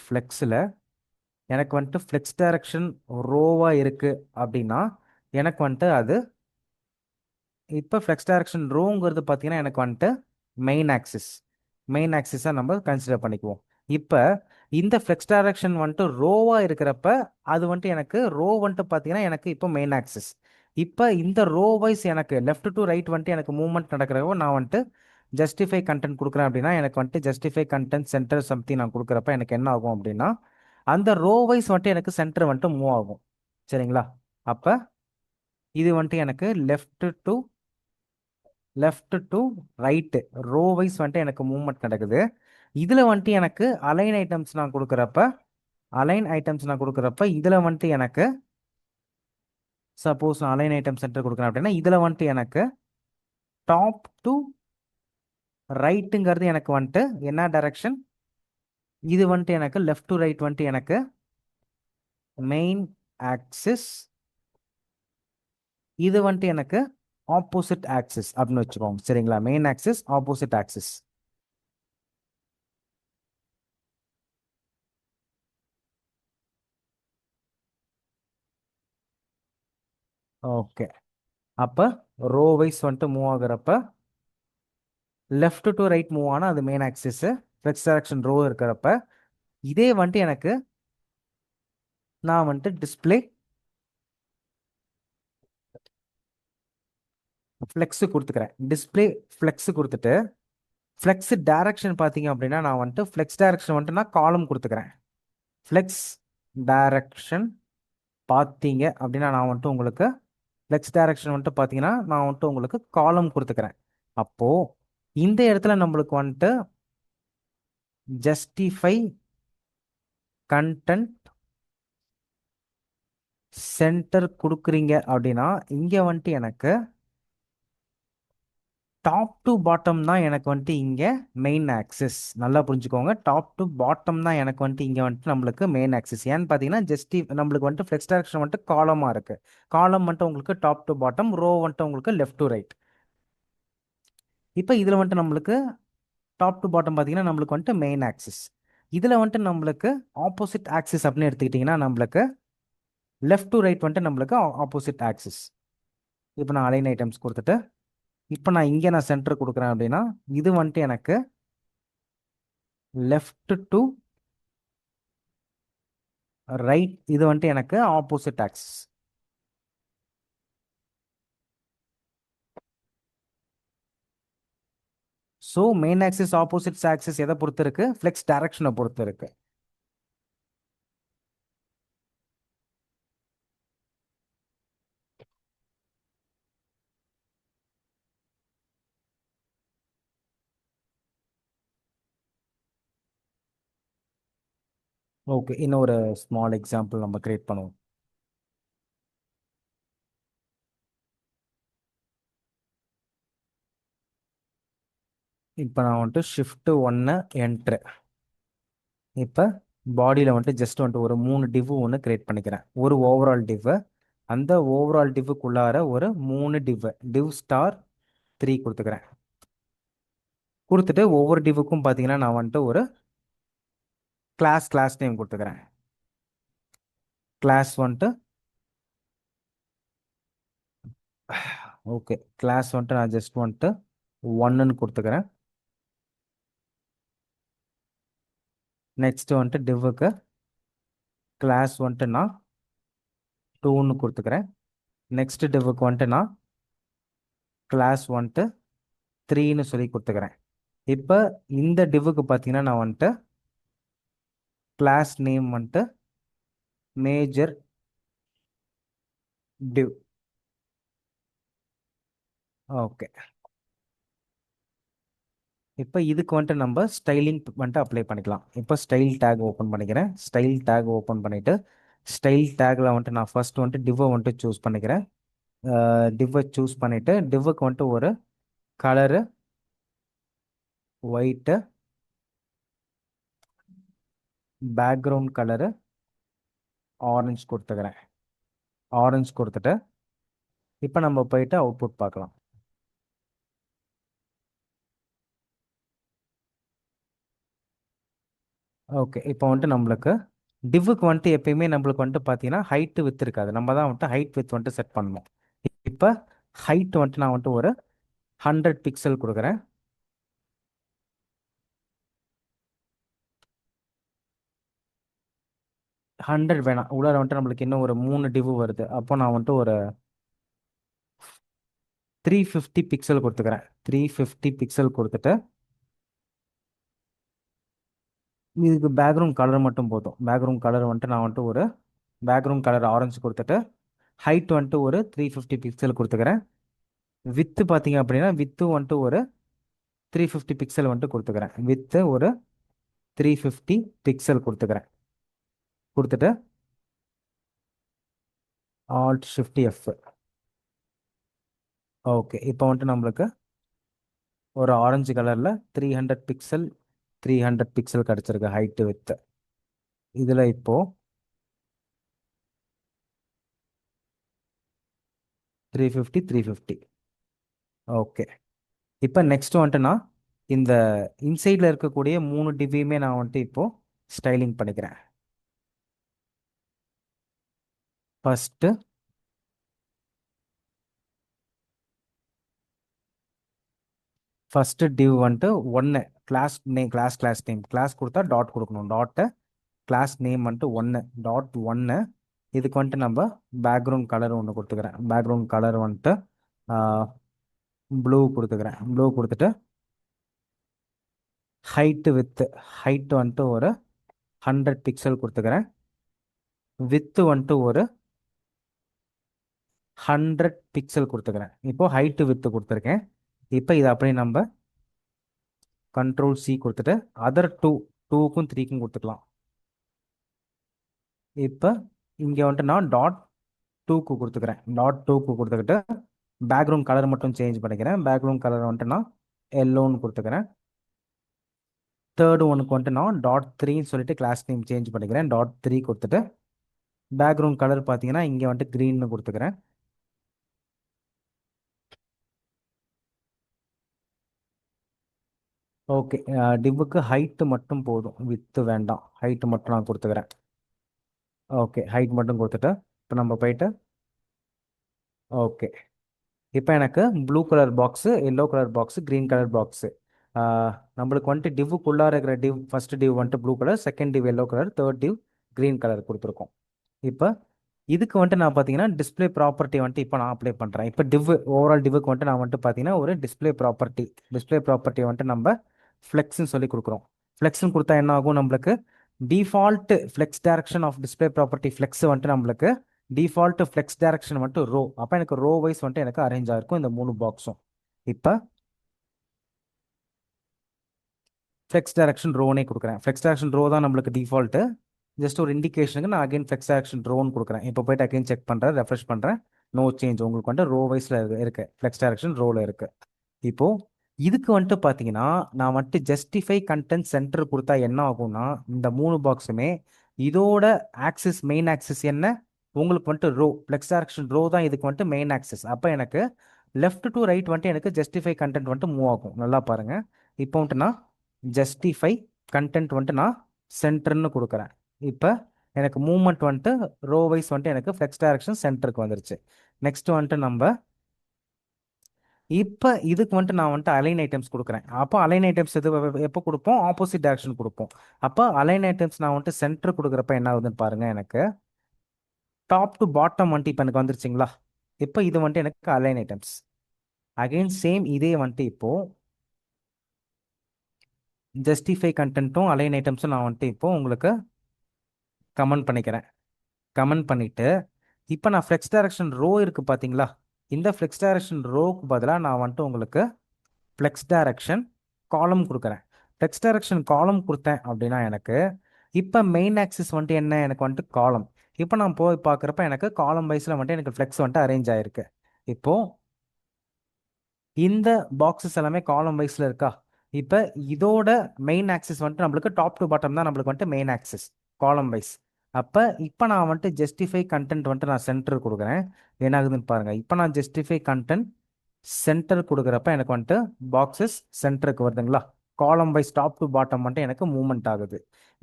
ஃப்ளெக்ஸில் எனக்கு வந்துட்டு ஃப்ளெக்ஸ் டைரக்ஷன் ரோவா இருக்கு அப்படின்னா எனக்கு வந்துட்டு அது இப்போ ஃப்ளெக்ஸ் டைரக்ஷன் ரோங்கிறது பார்த்தீங்கன்னா எனக்கு வந்துட்டு மெயின் ஆக்சிஸாக நம்ம கன்சிடர் பண்ணிக்குவோம். இப்போ இந்த ஃப்ளெக்ஸ் டைரக்ஷன் வந்துட்டு ரோவாக இருக்கிறப்ப அது வந்துட்டு எனக்கு ரோ வந்துட்டு பார்த்தீங்கன்னா எனக்கு இப்போ மெயின் ஆக்சிஸ். இப்போ இந்த ரோ வைஸ் எனக்கு லெஃப்ட் டு ரைட் வந்துட்டு எனக்கு மூவ்மெண்ட் நடக்கிறப்போ நான் வந்துட்டு ஜஸ்டிஃபை கண்டென்ட் கொடுக்குறேன் அப்படின்னா எனக்கு வந்துட்டு ஜஸ்டிஃபை கண்டென்ட் சென்டர் சம்திங் நான் கொடுக்குறப்ப எனக்கு என்ன ஆகும் அப்படின்னா அந்த ரோ வைஸ் வந்துட்டு எனக்கு சென்டர் வந்துட்டு மூவ் ஆகும், சரிங்களா? அப்போ இது வந்துட்டு எனக்கு left to right row wise வந்துட்டு எனக்கு மூவ்மெண்ட் நடக்குது. இதில் வந்துட்டு எனக்கு அலைன் ஐட்டம்ஸ் நான் கொடுக்குறப்ப இதில் வந்துட்டு எனக்கு சப்போஸ் நான் அலைன் ஐட்டம் சென்டர் கொடுக்குறேன் அப்படின்னா இதில் வந்துட்டு எனக்கு டாப் டு ரைட்டுங்கிறது எனக்கு வந்துட்டு என்ன டைரக்ஷன்? இது வந்துட்டு எனக்கு லெஃப்ட் டு ரைட் வந்துட்டு எனக்கு மெயின் ஆக்சிஸ், இது வந்துட்டு எனக்கு ஆப்போசிட் ஆக்சிஸ் அப்படின்னு வச்சுக்கோங்க, சரிங்களா? Main axis, opposite axis. Okay. அப்போ ரோ வைஸ் வந்துட்டு மூவ் ஆகுறப்ப லெஃப்ட் டு ரைட் மூவ் ஆனால் அது main axis. Flex direction row இருக்கிறப்ப இதே வந்துட்டு எனக்கு நான் வந்துட்டு டிஸ்பிளே ஃப்ளெக்ஸு கொடுத்துக்கிறேன். டிஸ்பிளே ஃப்ளெக்ஸு கொடுத்துட்டு ஃப்ளெக்ஸ் டைரக்ஷன் பார்த்தீங்க அப்படின்னா நான் வந்துட்டு ஃப்ளெக்ஸ் டைரக்ஷன் வந்துட்டு நான் காலம் கொடுத்துக்கிறேன். ஃப்ளெக்ஸ் டைரக்ஷன் பார்த்தீங்க அப்படின்னா நான் வந்துட்டு உங்களுக்கு ஃப்ளெக்ஸ் டைரக்ஷன் வந்துட்டு பார்த்தீங்கன்னா நான் வந்துட்டு உங்களுக்கு காலம் கொடுத்துக்கிறேன். அப்போது இந்த இடத்துல நம்மளுக்கு வந்துட்டு ஜஸ்டிஃபை கண்டென்ட் சென்டர் கொடுக்குறீங்க அப்படின்னா இங்கே வந்துட்டு எனக்கு டாப் டு பாட்டம் தான் எனக்கு வந்துட்டு இங்கே மெயின் ஆக்சிஸ். நல்லா புரிஞ்சுக்கோங்க, டாப் டு பாட்டம் தான் எனக்கு வந்துட்டு இங்கே வந்துட்டு நம்மளுக்கு மெயின் ஆக்சிஸ். ஏன்னு பார்த்தீங்கன்னா நம்மளுக்கு வந்துட்டு ஃப்ளெக்ஸ் டைரக்ஷன் வந்துட்டு காலமாக இருக்குது. காலம் வந்துட்டு உங்களுக்கு டாப் டு பாட்டம், ரோ வந்துட்டு உங்களுக்கு லெஃப்ட் டு ரைட். இப்போ இதில் வந்துட்டு நம்மளுக்கு டாப் டு பாட்டம் பார்த்தீங்கன்னா நம்மளுக்கு வந்துட்டு மெயின் ஆக்சிஸ். இதில் வந்துட்டு நம்மளுக்கு ஆப்போசிட் ஆக்சிஸ் அப்படின்னு எடுத்துக்கிட்டிங்கன்னா நம்மளுக்கு லெஃப்ட் டு ரைட் வந்துட்டு நம்மளுக்கு ஆப்போசிட் ஆக்சிஸ். இப்போ நான் அலைன் ஐட்டம்ஸ் கொடுத்துட்டு இப்போ நான் இங்கே நான் சென்டர் கொடுக்குறேன் அப்படின்னா இது வந்துட்டு எனக்கு லெஃப்ட் டு ரைட், இது வந்துட்டு எனக்கு opposite axis. So main axis opposite axis எதை பொறுத்து இருக்கு? ஃப்ளெக்ஸ் டைரக்ஷனை பொறுத்து இருக்கு. ஓகே, இன்னொரு ஸ்மால் எக்ஸாம்பிள் நம்ம கிரியேட் பண்ணுவோம். இப்போ நான் வந்துட்டு ஷிஃப்ட் 1 என்ட்ரு. இப்போ பாடியில் வந்துட்டு ஜஸ்ட் வந்துட்டு ஒரு 3 டிவ் ஒன்று கிரியேட் பண்ணிக்கிறேன். ஒரு ஓவரால் டிவ், அந்த ஓவரால் டிவ்வுக்குள்ளார ஒரு 3 டிவ் ஸ்டார் 3 கொடுத்துக்கிறேன். கொடுத்துட்டு ஒவ்வொரு டிவுக்கும் பார்த்தீங்கன்னா நான் வந்துட்டு ஒரு கிளாஸ் நேம் கொடுத்துக்கிறேன். கிளாஸ் வந்துட்டு ஓகே, கிளாஸ் வந்துட்டு நான் ஜஸ்ட் வந்துட்டு 1ன்னு கொடுத்துக்கிறேன். நெக்ஸ்ட் வந்துட்டு டிவ்வுக்கு கிளாஸ் வந்துட்டு நான் 2ன்னு கொடுத்துக்கிறேன். நெக்ஸ்ட் டிவ்வுக்கு வந்துட்டு நான் கிளாஸ் வந்துட்டு 3ன்னு சொல்லி கொடுத்துக்கிறேன். இப்போ இந்த டிவ்வுக்கு பார்த்தீங்கன்னா நான் வந்துட்டு கிளாஸ் நேம் வந்துட்டு மேஜர் டிவ். ஓகே, இப்போ இதுக்கு வந்துட்டு நம்ம ஸ்டைலிங் வந்துட்டு அப்ளை பண்ணிக்கலாம். இப்போ ஸ்டைல் டேக் ஓப்பன் பண்ணிக்கிறேன். ஸ்டைல் டேக் ஓப்பன் பண்ணிவிட்டு ஸ்டைல் டேக்கில் வந்துட்டு நான் ஃபர்ஸ்ட் வந்துட்டு டிவ்வை வந்துட்டு சூஸ் பண்ணிக்கிறேன். டிவ்வை சூஸ் பண்ணிவிட்டு டிவ்வுக்கு வந்துட்டு ஒரு colour white, background colour orange கொடுத்துக்கிறேன். ஆரஞ்சு கொடுத்துட்டு இப்போ நம்ம போயிட்டு அவுட்புட் பார்க்கலாம். ஓகே, இப்போ வந்துட்டு நம்மளுக்கு டிவ்வுக்கு வந்துட்டு எப்பயுமே நம்மளுக்கு வந்துட்டு பார்த்தீங்கன்னா ஹைட்டு வித் இருக்காது. நம்ம தான் வந்துட்டு ஹைட் வித் வந்துட்டு செட் பண்ணணும். இப்போ ஹைட் வந்துட்டு நான் வந்துட்டு ஒரு 100 பிக்சல் கொடுக்குறேன். ஹண்ட்ரட் வேணாம், உள்ளார வந்துட்டு நம்மளுக்கு இன்னும் ஒரு 3 டிவ் வருது. அப்போ நான் வந்துட்டு ஒரு 350 பிக்சல் கொடுத்துக்கிறேன். 350 பிக்சல் கொடுத்துட்டு இதுக்கு பேக்ரவுண்ட் கலர் மட்டும் போதும். பேக்ரவுண்ட் கலர் வந்துட்டு நான் வந்துட்டு ஒரு பேக்ரவுண்ட் கலர் ஆரஞ்சு கொடுத்துட்டு ஹைட் வந்துட்டு ஒரு 350 பிக்சல் கொடுத்துக்கிறேன். வித்து பார்த்தீங்க அப்படின்னா வித்து வந்துட்டு ஒரு 350 பிக்சல் வந்துட்டு கொடுத்துக்கிறேன். வித்து ஒரு 350 பிக்சல் கொடுத்துக்கிறேன். கொடுத்துட்டு ஆல்ட் ஷிஃப்ட் எஃப். ஓகே, இப்போ வந்துட்டு நம்மளுக்கு ஒரு ஆரஞ்சு கலரில் 300 பிக்சல் கிடச்சிருக்கு ஹைட்டு வித்து. இதில் இப்போ 350. ஓகே, இப்போ நெக்ஸ்ட் வந்துட்டு நான் இந்த இன்சைடில் இருக்கக்கூடிய 3 டிவியுமே நான் வந்துட்டு இப்போ ஸ்டைலிங் பண்ணிக்கிறேன். ஃபஸ்ட்டு ஃபர்ஸ்ட் div வந்துட்டு ஒன்று கிளாஸ் நேம் கிளாஸ் கொடுத்தா டாட் கொடுக்கணும். டாட்டை கிளாஸ் நேம் வந்துட்டு ஒன்று இதுக்கு வந்துட்டு நம்ம பேக்ரவுண்ட் கலர் ஒன்று கொடுத்துக்கிறேன். பேக்ரவுண்ட் கலர் வந்துட்டு ப்ளூ கொடுத்துக்கிறேன். ப்ளூ கொடுத்துட்டு ஹைட்டு வந்துட்டு ஒரு 100 பிக்சல் கொடுத்துக்கிறேன். வித்து வந்துட்டு ஒரு 100 பிக்சல் கொடுத்துக்கிறேன். இப்போ ஹைட்டு வித்து கொடுத்துருக்கேன். இப்போ இதை அப்படியே நம்ம கண்ட்ரோல் சி கொடுத்துட்டு அதர் டூக்கும் த்ரீக்கும் கொடுத்துக்கலாம். இப்போ இங்கே வந்துட்டு நான் டாட் 2க்கு கொடுத்துக்கிறேன். டாட் 2க்கு கொடுத்துக்கிட்டு பேக்ரவுண்ட் கலர் மட்டும் சேஞ்ச் பண்ணிக்கிறேன். பேக்ரவுண்ட் கலர் வந்துட்டு நான் எல்லோன்னு கொடுத்துக்கிறேன். தேர்டு ஒனுக்கு வந்துட்டு நான் டாட் 3ன்னு சொல்லிட்டு கிளாஸ் நேம் சேஞ்ச் பண்ணிக்கிறேன். டாட் 3 கொடுத்துட்டு பேக்ரவுண்ட் கலர் பார்த்தீங்கன்னா இங்கே வந்துட்டு க்ரீன்னு கொடுத்துக்கிறேன். ஓகே, டிவ்வுக்கு ஹைட்டு மட்டும் போதும், வித்து வேண்டாம். ஹைட்டு மட்டும் நான் கொடுத்துக்கிறேன். ஓகே, ஹைட் மட்டும் கொடுத்துட்டு இப்போ நம்ம போயிட்டு ஓகே, இப்போ எனக்கு blue colour box, yellow colour box, green colour box. நம்மளுக்கு வந்துட்டு டிவ்வுக்குள்ளார இருக்கிற ஃபர்ஸ்ட் டிவ் வந்துட்டு blue colour, second div yellow colour, third div green colour கொடுத்துருக்கோம். இப்போ இதுக்கு வந்துட்டு நான் பார்த்தீங்கன்னா டிஸ்பிளே ப்ராப்பர்ட்டி வந்துட்டு இப்போ நான் அப்ளை பண்ணுறேன். இப்போ ஓவரால் டிவ்வுக்கு வந்துட்டு நான் வந்துட்டு பார்த்தீங்கன்னா ஒரு டிஸ்பிளே ப்ராப்பர்ட்டி வந்துட்டு நம்ம ஃப்ளெக்ஸ்ன்னு சொல்லி கொடுக்குறோம். ஃப்ளெக்ஸ்ன்னு கொடுத்தா என்ன ஆகும், நம்மளுக்கு default flex direction of display property flex வந்துட்டு நம்மளுக்கு டிஃபால்ட் ஃப்ளெக்ஸ் டைரக்ஷன் வந்துட்டு ரோ. அப்போ எனக்கு ரோ வைஸ் வந்துட்டு எனக்கு அரேஞ்ச் ஆயிருக்கும் இந்த 3 பாக்ஸும். இப்போ ஃப்ளெக்ஸ் டைரக்ஷன் ரோனே கொடுக்குறேன். ஃப்ளெக்ஸ் டைரக்ஷன் ரோ தான் நம்மளுக்கு டிஃபால்ட்டு. ஜஸ்ட் ஒரு இண்டிகேஷனுக்கு நான் அகைன் ஃப்ளெக்ஸ் டைரக்ஷன் ரோன்னு கொடுக்குறேன். இப்போ போயிட்டு அகைன் செக் பண்ணுறேன், ரெஃப்ரெஷ் பண்ணுறேன், நோ சேஞ்ச். உங்களுக்கு வந்துட்டு ரோ வைஸில் இருக்கு, ஃப்ளெக்ஸ் டைரக்ஷன் ரோவில் இருக்கு. இப்போ இதுக்கு வந்துட்டு பார்த்தீங்கன்னா நான் வந்துட்டு ஜஸ்டிஃபை கண்டென்ட் சென்டர் கொடுத்தா என்ன ஆகும்னா இந்த 3 பாக்ஸுமே இதோட ஆக்சிஸ் மெயின் ஆக்சிஸ் என்ன, உங்களுக்கு வந்துட்டு ரோ ஃப்ளெக்ஸ் டைரக்ஷன் ரோ தான் இதுக்கு வந்துட்டு மெயின் ஆக்சிஸ். அப்போ எனக்கு லெஃப்ட் டு ரைட் வந்துட்டு எனக்கு ஜஸ்டிஃபை கண்டென்ட் வந்துட்டு மூவ் ஆகும். நல்லா பாருங்க, இப்போ வந்துட்டு நான் ஜஸ்டிஃபை கண்டென்ட் வந்துட்டு நான் சென்டர்னு கொடுக்குறேன். இப்போ எனக்கு மூவ்மெண்ட் வந்துட்டு ரோ வைஸ் வந்துட்டு எனக்கு ஃப்ளெக்ஸ் டைரக்ஷன் சென்டருக்கு வந்துருச்சு. நெக்ஸ்ட் வந்துட்டு நம்ம இப்போ இதுக்கு வந்துட்டு நான் வந்துட்டு அலைன் ஐட்டம்ஸ் கொடுக்குறேன். அப்போ அலைன் ஐட்டம்ஸ் எப்போ கொடுப்போம், ஆப்போசிட் டைரக்ஷன் கொடுப்போம். அப்போ அலைன் ஐட்டம்ஸ் நான் வந்துட்டு சென்டர் கொடுக்குறப்ப என்ன ஆகுதுன்னு பாருங்க, எனக்கு டாப் டு பாட்டம் வந்துட்டு இப்போ எனக்கு வந்துருச்சுங்களா. இப்போ இது வந்துட்டு எனக்கு அலைன் ஐட்டம்ஸ். அகைன் சேம் இதே வந்துட்டு இப்போ ஜஸ்டிஃபை கண்டென்ட்டும் அலைன் ஐட்டம்ஸும் நான் வந்துட்டு இப்போ உங்களுக்கு கமெண்ட் பண்ணிக்கிறேன். கமெண்ட் பண்ணிட்டு இப்போ நான் ஃப்ளெக்ஸ் டைரக்ஷன் ரோ இருக்கு பார்த்தீங்களா, இந்த ஃப்ளெக்ஸ் டைரக்ஷன் ரோக்கு பதிலாக நான் வந்துட்டு உங்களுக்கு ஃப்ளெக்ஸ் டைரக்ஷன் காலம் கொடுக்குறேன். ஃப்ளெக்ஸ் டைரக்ஷன் காலம் கொடுத்தேன் அப்படின்னா எனக்கு இப்போ மெயின் ஆக்சிஸ் வந்துட்டு என்ன, எனக்கு வந்துட்டு காலம். இப்போ நான் போய் பார்க்குறப்ப எனக்கு காலம் வைஸில் வந்துட்டு எனக்கு ஃப்ளெக்ஸ் வந்துட்டு அரேஞ்ச் ஆயிருக்கு. இப்போ இந்த பாக்ஸஸ் எல்லாமே காலம் வைஸில் இருக்கா. இப்போ இதோட மெயின் ஆக்சிஸ் வந்துட்டு நம்மளுக்கு டாப் டு பாட்டம் தான் நம்மளுக்கு வந்துட்டு மெயின் ஆக்சிஸ் காலம் வைஸ். அப்போ இப்போ நான் வந்துட்டு ஜஸ்டிஃபை கண்டென்ட் வந்துட்டு நான் சென்டர் கொடுக்குறேன். என்ன ஆகுதுன்னு பாருங்கள், இப்போ நான் ஜஸ்டிஃபை கண்டென்ட் சென்டர் கொடுக்குறப்ப எனக்கு வந்துட்டு பாக்ஸஸ் சென்டருக்கு வருதுங்களா. காலம் வைஸ் டாப் டு பாட்டம் வந்துட்டு எனக்கு மூவ்மெண்ட் ஆகுது.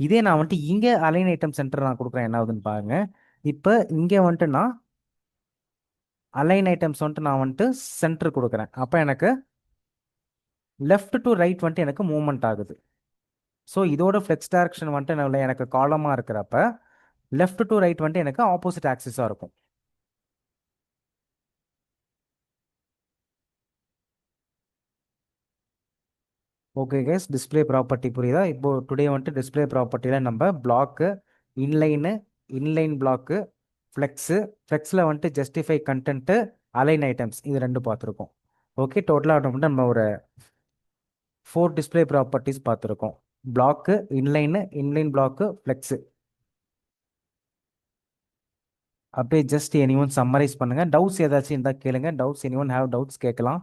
இதே நான் வந்துட்டு இங்கே அலைன் ஐட்டம் சென்டர் நான் கொடுக்குறேன், என்ன ஆகுதுன்னு பாருங்க. இப்போ இங்கே வந்துட்டு நான் அலைன் ஐட்டம்ஸ் வந்துட்டு நான் வந்துட்டு சென்டர் கொடுக்குறேன். அப்போ எனக்கு லெஃப்ட் டு ரைட் வந்துட்டு எனக்கு மூவ்மெண்ட் ஆகுது. ஸோ இதோட ஃப்ளெக்ஸ் டைரக்ஷன் வந்துட்டு எனக்கு காலமாக இருக்கிறப்ப லெஃப்ட் டு ரைட் வந்துட்டு எனக்கு ஆப்போசிட் ஆக்சிஸாக இருக்கும். ஓகே கேஸ், டிஸ்பிளே ப்ராப்பர்ட்டி புரியுதா. இப்போ டுடே வந்துட்டு டிஸ்பிளே ப்ராப்பர்ட்டியில் நம்ம பிளாக்கு, இன்லைன் பிளாக்கு, ஃப்ளெக்ஸில் வந்துட்டு ஜஸ்டிஃபை கண்டென்ட்டு, அலைன் ஐட்டம்ஸ், இது ரெண்டு பார்த்துருக்கோம். ஓகே, டோட்டலாக வந்துட்டு நம்ம ஒரு 4 டிஸ்பிளே ப்ராப்பர்ட்டிஸ் பார்த்துருக்கோம். Block, inline block, flex. அப்படியே ஜஸ்ட் எனிஒன் சம்மரைஸ் பண்ணுங்க. டவுட்ஸ் ஏதாச்சும் இருந்தால் கேளுங்க. டவுட்ஸ், எனிஒன் ஹேவ் டவுட்ஸ் கேட்கலாம்.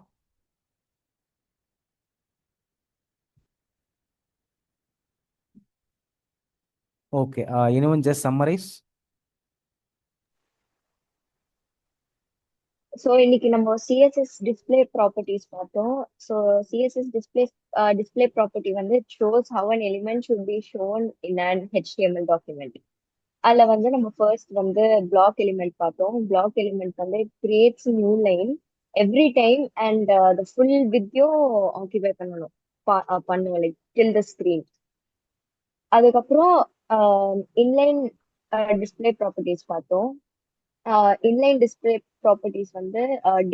Okay, anyone just summarise. So இன்னைக்கு நம்ம சிஎஸ்எஸ் டிஸ்பிளே ப்ராப்பர்ட்டிஸ் பார்த்தோம். ஸோ சிஎஸ்எஸ் டிஸ்பிளே ப்ராப்பர்ட்டி வந்து shows how an element should be shown in an HTML document. அதில் வந்து நம்ம ஃபர்ஸ்ட் வந்து பிளாக் எலிமெண்ட் பார்த்தோம். பிளாக் எலிமெண்ட் வந்து creates new line every time and the full வித்தையும் ஆக்கிபை பண்ணணும் பண்ணுவோம் லைக் டில் த ஸ்க்ரீன். அதுக்கப்புறம் இன்லைன் டிஸ்பிளே ப்ராப்பர்ட்டிஸ் பார்த்தோம். இன்லைன் டிஸ்பிளே ப்ராப்பர்ட்டிஸ் வந்து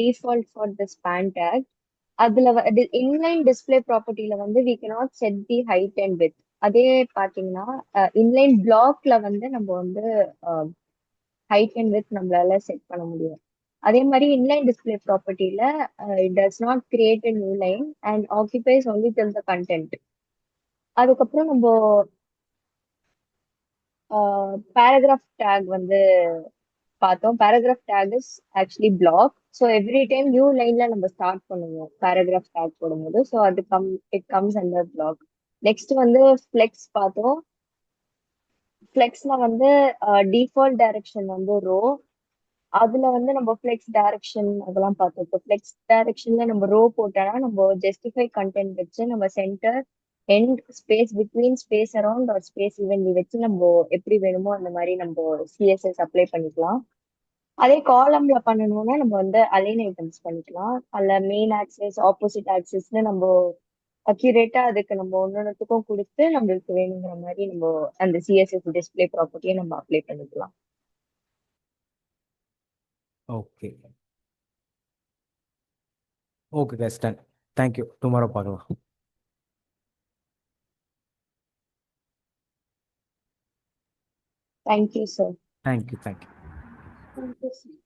default for the span tag. அதுல இன்லைன் டிஸ்பிளே ப்ராப்பர்ட்டில வந்து we cannot set the height and width. அதே பாத்தீங்கன்னா இன்லைன் பிளாக்ல வந்து நம்ம வந்து ஹைட் அண்ட் வித் நம்மளால செட் பண்ண முடியும். அதே மாதிரி இன்லைன் டிஸ்பிளே ப்ராப்பர்ட்டில it does not create a new line and occupies only till the content. அதுக்கப்புறம் நம்ம பேராகிராஃப் டேக் வந்து பார்த்தோம். Paragraph tag is actually block. So every time new லைன்ல நம்ம ஸ்டார்ட் பண்ணுவோம் பேராகிராஃப் டேக் போடும்போது. ஸோ அது it comes under block. Next வந்து ஃபிளெக்ஸ் பார்த்தோம். ஃபிளெக்ஸ்ல வந்து டிஃபால்ட் டைரக்ஷன் வந்து ரோ. அதுல வந்து நம்ம ஃபிளெக்ஸ் டைரக்ஷன் அதெல்லாம் பார்த்தோம். இப்போ ஃபிளெக்ஸ் டைரக்ஷன்ல நம்ம ரோ போட்டோம்னா நம்ம ஜஸ்டிஃபை கண்டென்ட் வச்சு நம்ம centre end space between space around ஒரு ஸ்பேஸ் ஈவன்லி வச்சு நம்ம எப்படி வேணுமோ அந்த மாதிரி நம்ம சிஎஸ்எஸ் அப்ளை பண்ணிக்கலாம். அதே காலம்ல பண்ணணும்னா நம்ம வந்து அலைன் ஐட்டம்ஸ் பண்ணிக்கலாம். அல்ல மெயின் ஆக்சிஸ் ஆப்போசிட் ஆக்சிஸ்னு நம்ம அக்யூரேட்டா அதுக்கு நம்ம ஒன்னொன்னுத்துக்கும் கொடுத்து நம்மளுக்கு வேணுங்கிற மாதிரி நம்ம அந்த சிஎஸ்எஸ் டிஸ்பிளே ப்ராப்பர்ட்டியை நம்ம அப்ளை பண்ணிக்கலாம். Okay okay guys, done. Thank you. Tomorrow பார்க்கலாம். Thank you sir. Thank you. Thank you sir.